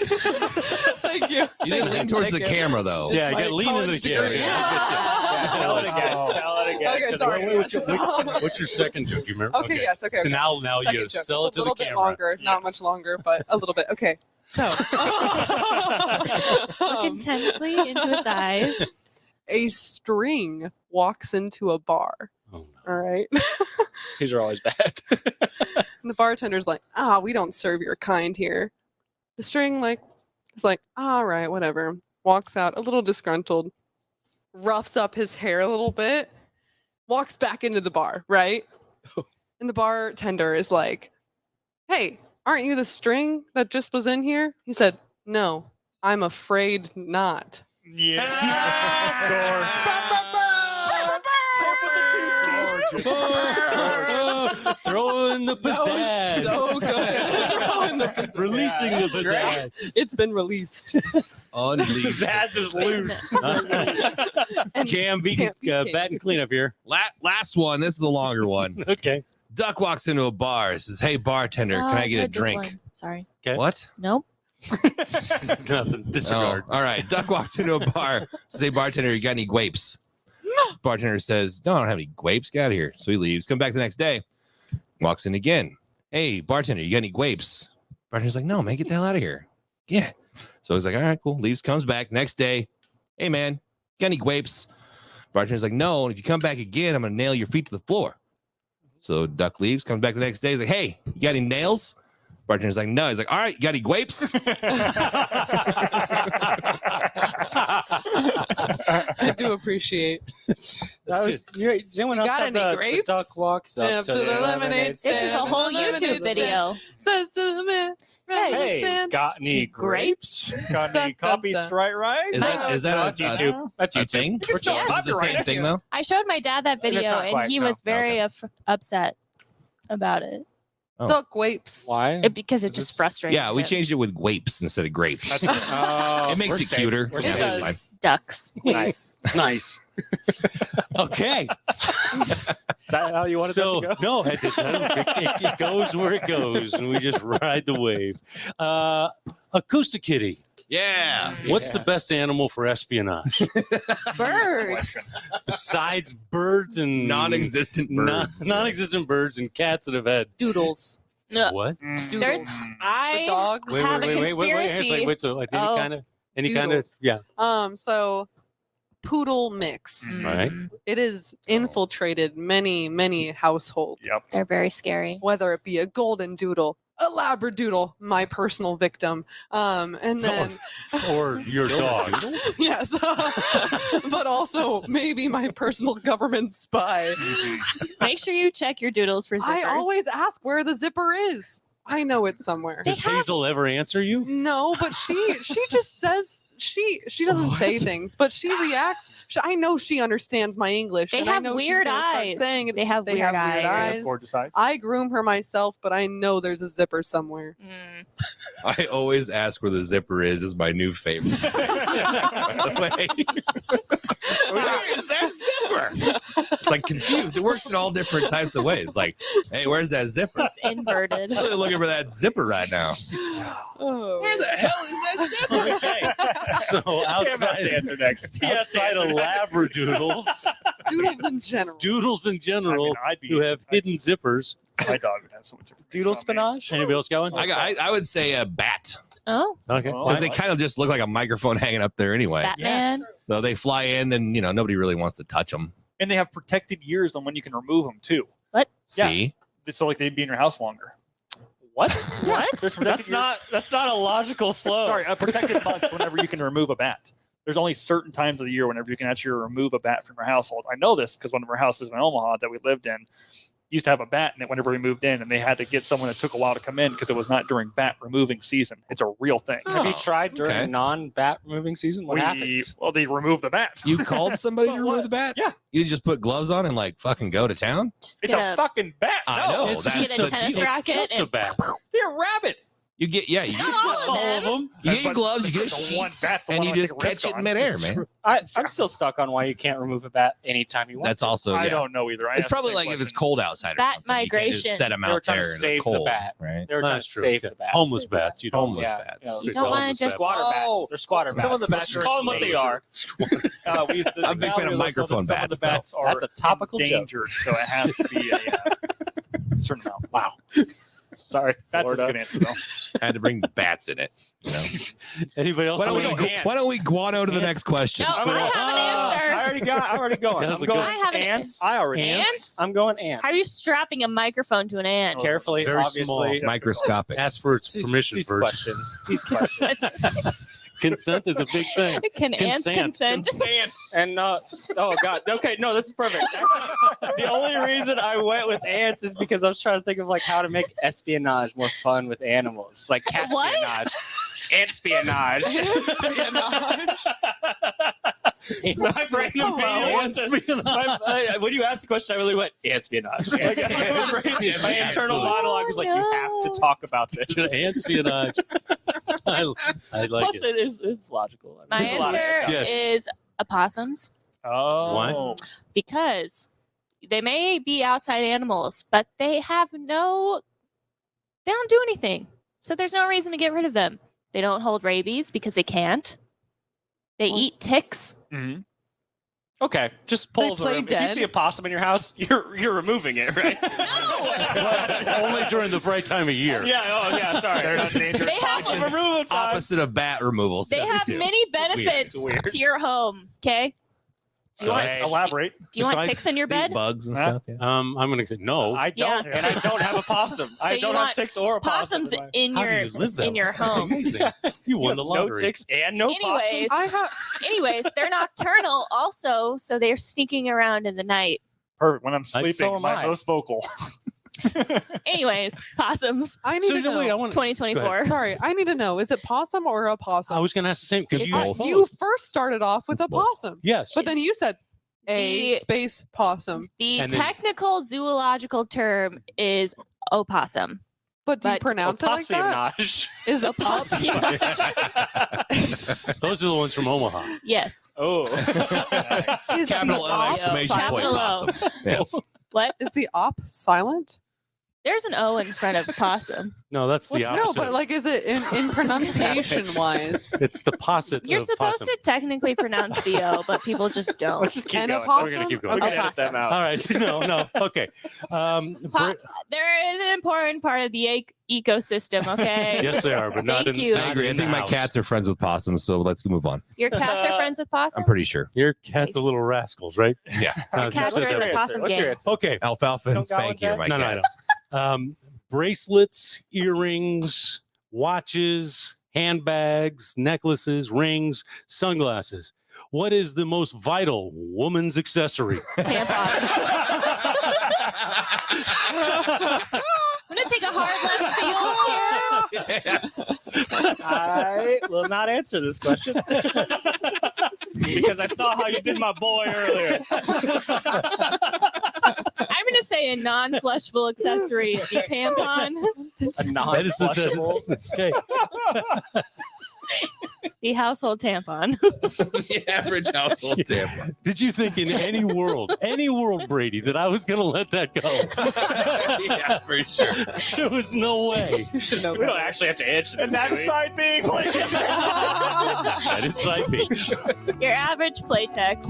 Speaker 5: Thank you.
Speaker 6: You didn't lean towards the
Speaker 5: Thank you.
Speaker 6: camera though.
Speaker 3: Yeah,
Speaker 5: my
Speaker 3: you got lean into the
Speaker 5: college
Speaker 3: camera.
Speaker 5: degree.
Speaker 3: Yeah,
Speaker 2: Yeah, tell it again.
Speaker 1: Oh.
Speaker 2: Tell it again.
Speaker 5: Okay,
Speaker 2: To the-
Speaker 5: sorry.
Speaker 3: What's your second joke? You remember?
Speaker 5: Okay, yes, okay.
Speaker 3: So now you
Speaker 5: Second
Speaker 3: gotta
Speaker 5: joke.
Speaker 3: sell it
Speaker 5: It's
Speaker 3: to
Speaker 5: a
Speaker 3: the
Speaker 5: little bit
Speaker 3: camera.
Speaker 5: longer, not
Speaker 3: Yes.
Speaker 5: much longer, but a little bit. Okay, so
Speaker 4: Look intently into its eyes.
Speaker 5: a string walks into a bar.
Speaker 3: Oh, no.
Speaker 5: All right.
Speaker 2: These are always bad.
Speaker 5: And the bartender's like, we don't serve your kind here. The string is like, all right, whatever. Walks out a little disgruntled, roughs up his hair a little bit, walks back into the bar, right? And the bartender is like, hey, aren't you the string that just was in here? He said, no, I'm afraid not.
Speaker 3: Throw in the
Speaker 5: That was
Speaker 3: pizzazz.
Speaker 5: so good. Throw in the pizzazz.
Speaker 3: Releasing the pizzazz.
Speaker 5: It's been released.
Speaker 6: Unleashed.
Speaker 2: Pizzazz is loose.
Speaker 5: And
Speaker 3: Cam,
Speaker 5: can't be
Speaker 3: bat
Speaker 5: tamed.
Speaker 3: and clean up here.
Speaker 6: Last one. This is a longer one.
Speaker 3: Okay.
Speaker 6: Duck walks into a bar. Says, "Hey bartender, can
Speaker 4: Oh,
Speaker 6: I get a
Speaker 4: heard this
Speaker 6: drink?"
Speaker 4: one. Sorry.
Speaker 3: Okay.
Speaker 6: What?
Speaker 4: Nope.
Speaker 3: Nothing.
Speaker 6: Oh,
Speaker 3: Disregard.
Speaker 6: all right. Duck walks into a bar. Says, "Hey bartender, you got any grapes?" Bartender says, "No, I don't have any grapes. Get out of here." So he leaves. Come back the next day. Walks in again. "Hey bartender, you got any grapes?" Bartender's like, "No, man, get the hell out of here." Yeah. So he's like, "All right, cool." Leaves. Comes back next day. "Hey man, got any grapes?" Bartender's like, "No, and if you come back again, I'm gonna nail your feet to the floor." So Duck leaves. Comes back the next day. He's like, "Hey, you got any nails?" Bartender's like, "No." He's like, "All right, you got any grapes?"
Speaker 5: I do appreciate.
Speaker 2: That was. Does anyone else
Speaker 5: got
Speaker 2: have
Speaker 5: any
Speaker 2: the
Speaker 5: grapes?
Speaker 2: duck walks up
Speaker 5: Yeah,
Speaker 2: to
Speaker 5: to
Speaker 2: the
Speaker 5: the lemonade
Speaker 4: This is a
Speaker 5: stand.
Speaker 4: whole
Speaker 5: Lemonade
Speaker 4: YouTube
Speaker 5: stand.
Speaker 4: video.
Speaker 5: Says to the man,
Speaker 2: Hey,
Speaker 5: stand.
Speaker 2: got any
Speaker 4: Grapes?
Speaker 1: Got any copies right?
Speaker 6: Is that
Speaker 2: That's
Speaker 6: a
Speaker 2: YouTube. That's
Speaker 6: a
Speaker 2: YouTube.
Speaker 6: thing?
Speaker 1: It's still
Speaker 4: Yes.
Speaker 6: Is it the same thing though?
Speaker 4: I showed my dad that
Speaker 2: And it's
Speaker 4: video,
Speaker 2: not
Speaker 4: and
Speaker 2: quite,
Speaker 4: he
Speaker 2: no.
Speaker 4: was very upset about it.
Speaker 6: Oh.
Speaker 5: Duck wapes.
Speaker 2: Why?
Speaker 4: Because it
Speaker 2: Is
Speaker 4: just
Speaker 2: this-
Speaker 4: frustrates
Speaker 6: Yeah, we
Speaker 4: him.
Speaker 6: changed it with grapes instead of grapes.
Speaker 2: Oh,
Speaker 6: It makes
Speaker 2: we're
Speaker 6: it
Speaker 2: safe.
Speaker 6: cuter.
Speaker 2: We're
Speaker 6: Yeah,
Speaker 5: It
Speaker 2: safe.
Speaker 6: it's
Speaker 5: does.
Speaker 6: fine.
Speaker 4: Ducks.
Speaker 2: Nice.
Speaker 3: Nice. Okay.
Speaker 2: Is that how you wanted
Speaker 3: So
Speaker 2: that to go?
Speaker 3: no, it goes where it goes, and we just ride the wave. Acoustic kitty.
Speaker 6: Yeah.
Speaker 3: What's the
Speaker 2: Yes.
Speaker 3: best animal for espionage
Speaker 4: Birds.
Speaker 3: besides birds and
Speaker 6: Non-existent birds.
Speaker 3: non-existent birds and cats that have had
Speaker 5: Doodles.
Speaker 4: No,
Speaker 3: what?
Speaker 1: Mm.
Speaker 4: there's
Speaker 5: The
Speaker 4: I
Speaker 5: dog.
Speaker 4: have a conspiracy.
Speaker 3: Wait. So any
Speaker 4: Oh.
Speaker 3: kind of yeah.
Speaker 5: So poodle mix.
Speaker 3: All right.
Speaker 5: It has infiltrated many households,
Speaker 4: They're very scary.
Speaker 5: whether it be a golden doodle, a labradoodle, my personal victim, and then
Speaker 3: Or your dog.
Speaker 5: yes, but also maybe my personal government spy.
Speaker 4: Make sure you check your doodles for zippers.
Speaker 5: I always ask where the zipper is. I know it's somewhere.
Speaker 3: Does Hazel ever answer you?
Speaker 5: No, but she just says she doesn't say things, but she reacts. I know she understands my English.
Speaker 4: They
Speaker 5: and I
Speaker 4: have
Speaker 5: know she's
Speaker 4: weird
Speaker 5: gonna start
Speaker 4: eyes.
Speaker 5: Saying it.
Speaker 4: They have weird eyes.
Speaker 1: Gorgeous eyes.
Speaker 5: I groom her myself, but I know there's a zipper somewhere.
Speaker 4: Mm.
Speaker 6: I always ask where the zipper is my new favorite. By the way. Where is that zipper? It's like confused. It works in all different types of ways. Like, hey, where's that zipper?
Speaker 4: It's inverted.
Speaker 6: I'm really looking for that zipper right now.
Speaker 5: Oh.
Speaker 6: Where the hell is that zipper?
Speaker 3: Okay. So outside
Speaker 1: answer next.
Speaker 3: outside of labradoodles,
Speaker 5: Doodles in general.
Speaker 3: doodles in general who have hidden zippers.
Speaker 1: My dog would have so much.
Speaker 2: Doodle spinach?
Speaker 3: Anybody else got one?
Speaker 6: I would say a bat.
Speaker 4: Oh,
Speaker 3: Okay.
Speaker 1: Oh.
Speaker 6: Because they kind of just look like a microphone hanging up there anyway.
Speaker 4: Batman.
Speaker 6: So they fly in and, nobody really wants to touch them.
Speaker 1: And they have protected years on when you can remove them too.
Speaker 6: See?
Speaker 1: So like they'd be in your house longer.
Speaker 2: What?
Speaker 4: What?
Speaker 1: There's protected
Speaker 2: That's not a logical flow.
Speaker 1: Sorry, a protected month whenever you can remove a bat. There's only certain times of the year whenever you can actually remove a bat from your household. I know this because one of our houses in Omaha that we lived in used to have a bat in it whenever we moved in, and they had to get someone that took a while to come in because it was not during bat removing season. It's a real thing.
Speaker 2: Have you
Speaker 6: Oh,
Speaker 2: tried during
Speaker 6: okay.
Speaker 2: a non-bat removing season? What happens?
Speaker 1: Well, they remove the bat.
Speaker 6: You called somebody to
Speaker 1: What?
Speaker 6: remove the bat?
Speaker 1: Yeah.
Speaker 6: You didn't just put gloves on and fucking go to town?
Speaker 4: Just
Speaker 1: It's
Speaker 4: get
Speaker 1: a fucking bat.
Speaker 6: I
Speaker 1: No,
Speaker 6: know.
Speaker 3: It's
Speaker 6: that's
Speaker 4: get a
Speaker 6: the
Speaker 4: tennis
Speaker 6: deal.
Speaker 4: racket
Speaker 3: Just a
Speaker 4: and-
Speaker 3: bat.
Speaker 1: they're rabid.
Speaker 6: You get
Speaker 4: Not all of them.
Speaker 6: You get your
Speaker 1: But
Speaker 6: gloves, you get
Speaker 1: the
Speaker 6: a
Speaker 1: one
Speaker 6: sheet,
Speaker 1: bat's the
Speaker 6: and
Speaker 1: one
Speaker 6: you
Speaker 1: I take
Speaker 6: just
Speaker 1: a risk
Speaker 6: catch it in
Speaker 1: on.
Speaker 6: midair, man.
Speaker 2: I'm still stuck on why you can't remove a bat anytime you want.
Speaker 6: That's also,
Speaker 1: I
Speaker 6: yeah.
Speaker 1: don't know either. I
Speaker 6: It's
Speaker 1: asked the
Speaker 6: probably
Speaker 1: same
Speaker 6: like if it's
Speaker 1: question.
Speaker 6: cold outside or
Speaker 4: Bat
Speaker 6: something. You can't just
Speaker 4: migration.
Speaker 6: set them
Speaker 2: They were
Speaker 6: out
Speaker 2: trying
Speaker 6: there
Speaker 2: to
Speaker 6: in the
Speaker 2: save the
Speaker 6: cold,
Speaker 2: bat.
Speaker 6: right?
Speaker 2: They were trying
Speaker 3: That's
Speaker 2: to
Speaker 3: true.
Speaker 2: save
Speaker 3: Yeah.
Speaker 2: the bats.
Speaker 3: Homeless bats. You don't
Speaker 6: Homeless
Speaker 2: Yeah,
Speaker 6: bats.
Speaker 4: You don't want to just.
Speaker 2: Squatter bats. They're squatter bats.
Speaker 1: Some of the bats are
Speaker 2: Call them what they are.
Speaker 1: I'm
Speaker 6: I'm a big fan of microphone
Speaker 1: Some of the
Speaker 6: bats,
Speaker 1: bats
Speaker 6: though.
Speaker 1: are
Speaker 2: That's a topical joke.
Speaker 1: endangered, so it has to be a certain amount.
Speaker 2: Wow. Sorry,
Speaker 1: That's a
Speaker 2: Florida.
Speaker 1: good answer, though.
Speaker 6: Had to bring bats in it.
Speaker 3: Anybody else?
Speaker 6: Why don't,
Speaker 3: want
Speaker 6: we,
Speaker 3: to
Speaker 2: ants.
Speaker 6: why don't we guano to the next question?
Speaker 4: No, I have an answer.
Speaker 2: I already going.
Speaker 3: How's
Speaker 2: I'm
Speaker 3: it
Speaker 2: going
Speaker 3: going?
Speaker 4: I have an
Speaker 2: ants.
Speaker 1: I already
Speaker 4: Ants?
Speaker 2: I'm going ants.
Speaker 4: How are you strapping a microphone to an ant?
Speaker 2: Carefully,
Speaker 3: Very
Speaker 2: obviously.
Speaker 3: small.
Speaker 6: Microscopic.
Speaker 3: ask for its permission
Speaker 2: These
Speaker 3: first?
Speaker 2: questions. These questions.
Speaker 3: Consent is a big thing.
Speaker 4: Can ants consent?
Speaker 2: And oh god. Okay, no, this is perfect. Actually, the only reason I went with ants is because I was trying to think of how to make espionage more fun with animals, like cat
Speaker 4: What?
Speaker 2: espionage, ant-spionage. My brain immediately when you asked the question, I really went ant-spionage. Like, my internal monologue was like, you have to talk about this.
Speaker 3: Espionage. I like
Speaker 2: Plus,
Speaker 3: it.
Speaker 2: it's logical.
Speaker 4: My
Speaker 2: There's a lot of ants
Speaker 4: answer
Speaker 2: out
Speaker 3: Yes.
Speaker 4: is opossums
Speaker 1: Oh.
Speaker 4: because they may be outside animals, but they don't do anything. So there's no reason to get rid of them. They don't hold rabies because they can't. They eat ticks.
Speaker 1: Mhm.
Speaker 2: Okay, just pull the
Speaker 5: play
Speaker 2: room. If you
Speaker 5: dead.
Speaker 2: see a possum in your house, you're removing it, right?
Speaker 3: Only during the right time of year.
Speaker 2: Yeah. Oh, yeah. Sorry.
Speaker 1: They're not dangerous.
Speaker 4: They have
Speaker 2: Possum removal time.
Speaker 6: Opposite of bat removal.
Speaker 4: They have
Speaker 6: 72.
Speaker 4: many benefits
Speaker 2: It's weird.
Speaker 4: to your home. Okay. Do you
Speaker 1: So,
Speaker 4: want
Speaker 1: elaborate.
Speaker 4: do you want
Speaker 3: besides
Speaker 4: ticks in your bed?
Speaker 6: bugs and
Speaker 1: Huh?
Speaker 6: stuff. Yeah.
Speaker 3: I'm going to say no.
Speaker 2: I don't,
Speaker 4: Yeah.
Speaker 2: and I don't have a possum.
Speaker 4: So
Speaker 2: I
Speaker 4: you
Speaker 2: don't have
Speaker 4: want
Speaker 2: ticks or a possum.
Speaker 4: Possums in
Speaker 3: How
Speaker 4: your
Speaker 3: do you live that
Speaker 4: in your
Speaker 3: way? That's
Speaker 4: home.
Speaker 3: amazing. You won the
Speaker 2: No
Speaker 3: lottery.
Speaker 2: ticks and no
Speaker 4: Anyways,
Speaker 5: I have
Speaker 4: they're nocturnal also, so they're sneaking around in the night.
Speaker 1: Perfect. When I'm sleeping,
Speaker 2: so am
Speaker 1: I'm
Speaker 2: I.
Speaker 1: most vocal.
Speaker 4: Anyways, possums
Speaker 5: I need
Speaker 3: So
Speaker 5: to know.
Speaker 3: wait, I want.
Speaker 4: 2024.
Speaker 5: Sorry, I need to know. Is it possum or a possum?
Speaker 3: I was going to ask the same because
Speaker 4: It's
Speaker 3: you.
Speaker 4: both.
Speaker 5: You first started off with
Speaker 6: It's
Speaker 5: a
Speaker 6: both.
Speaker 5: possum,
Speaker 3: Yes.
Speaker 5: but then you said a
Speaker 4: The-
Speaker 5: space possum.
Speaker 4: The
Speaker 3: And then-
Speaker 4: technical zoological term is opossum.
Speaker 5: But do you
Speaker 4: But-
Speaker 5: pronounce it like that?
Speaker 2: Espionage.
Speaker 5: Is opossum?
Speaker 3: Those are the ones from Omaha.
Speaker 4: Yes.
Speaker 2: Oh.
Speaker 5: Is
Speaker 6: Capital
Speaker 5: the
Speaker 6: O
Speaker 5: op
Speaker 6: exclamation point.
Speaker 4: Capital O.
Speaker 6: Awesome. Yes.
Speaker 4: What?
Speaker 5: Is the op silent?
Speaker 4: There's an O in front of possum.
Speaker 3: No, that's the
Speaker 5: No,
Speaker 3: opposite.
Speaker 5: but like, is it in pronunciation wise?
Speaker 3: It's the posset.
Speaker 4: You're
Speaker 3: of
Speaker 4: supposed
Speaker 3: possum.
Speaker 4: to technically pronounce the O, but people just don't.
Speaker 2: Let's just keep
Speaker 5: And
Speaker 2: going.
Speaker 5: opossum?
Speaker 2: We're gonna keep going.
Speaker 4: Okay.
Speaker 2: We're gonna edit them out.
Speaker 3: All right. No. Okay.
Speaker 4: They're an important part of the ecosystem, okay?
Speaker 3: Yes, they are, but not
Speaker 4: Thank
Speaker 3: in.
Speaker 4: you.
Speaker 3: not
Speaker 6: I agree. I
Speaker 3: in
Speaker 6: think
Speaker 3: the
Speaker 6: my
Speaker 3: house.
Speaker 6: cats are friends with possums, so let's move on.
Speaker 4: Your cats are friends with possums?
Speaker 6: I'm pretty sure.
Speaker 3: Your cat's a
Speaker 4: Nice.
Speaker 3: little rascals, right?
Speaker 6: Yeah.
Speaker 4: cats
Speaker 2: What's
Speaker 4: are in
Speaker 2: your
Speaker 4: the
Speaker 2: answer?
Speaker 4: possum
Speaker 2: What's your
Speaker 4: gang.
Speaker 2: answer?
Speaker 3: Okay.
Speaker 6: Alfalfa and
Speaker 2: Don't go with
Speaker 6: Spanky are
Speaker 2: that?
Speaker 6: my
Speaker 3: No,
Speaker 6: cats.
Speaker 3: Bracelets, earrings, watches, handbags, necklaces, rings, sunglasses. What is the most vital woman's accessory?
Speaker 4: Tampon. I'm gonna take a hard left field here.
Speaker 2: I will not answer this question because I saw how you did my boy earlier.
Speaker 4: I'm gonna say a non-flushable accessory, the tampon,
Speaker 2: A
Speaker 3: That is
Speaker 2: non-flushable.
Speaker 3: okay.
Speaker 4: the household tampon.
Speaker 6: The average household tampon.
Speaker 3: Did you think in any world, Brady, that I was going to let that go?
Speaker 6: Yeah, for sure.
Speaker 3: There was no way.
Speaker 5: You should know.
Speaker 2: We don't actually have to answer this.
Speaker 1: And that
Speaker 2: do we?
Speaker 1: side being like,
Speaker 3: That is side B.
Speaker 4: Your average Playtex.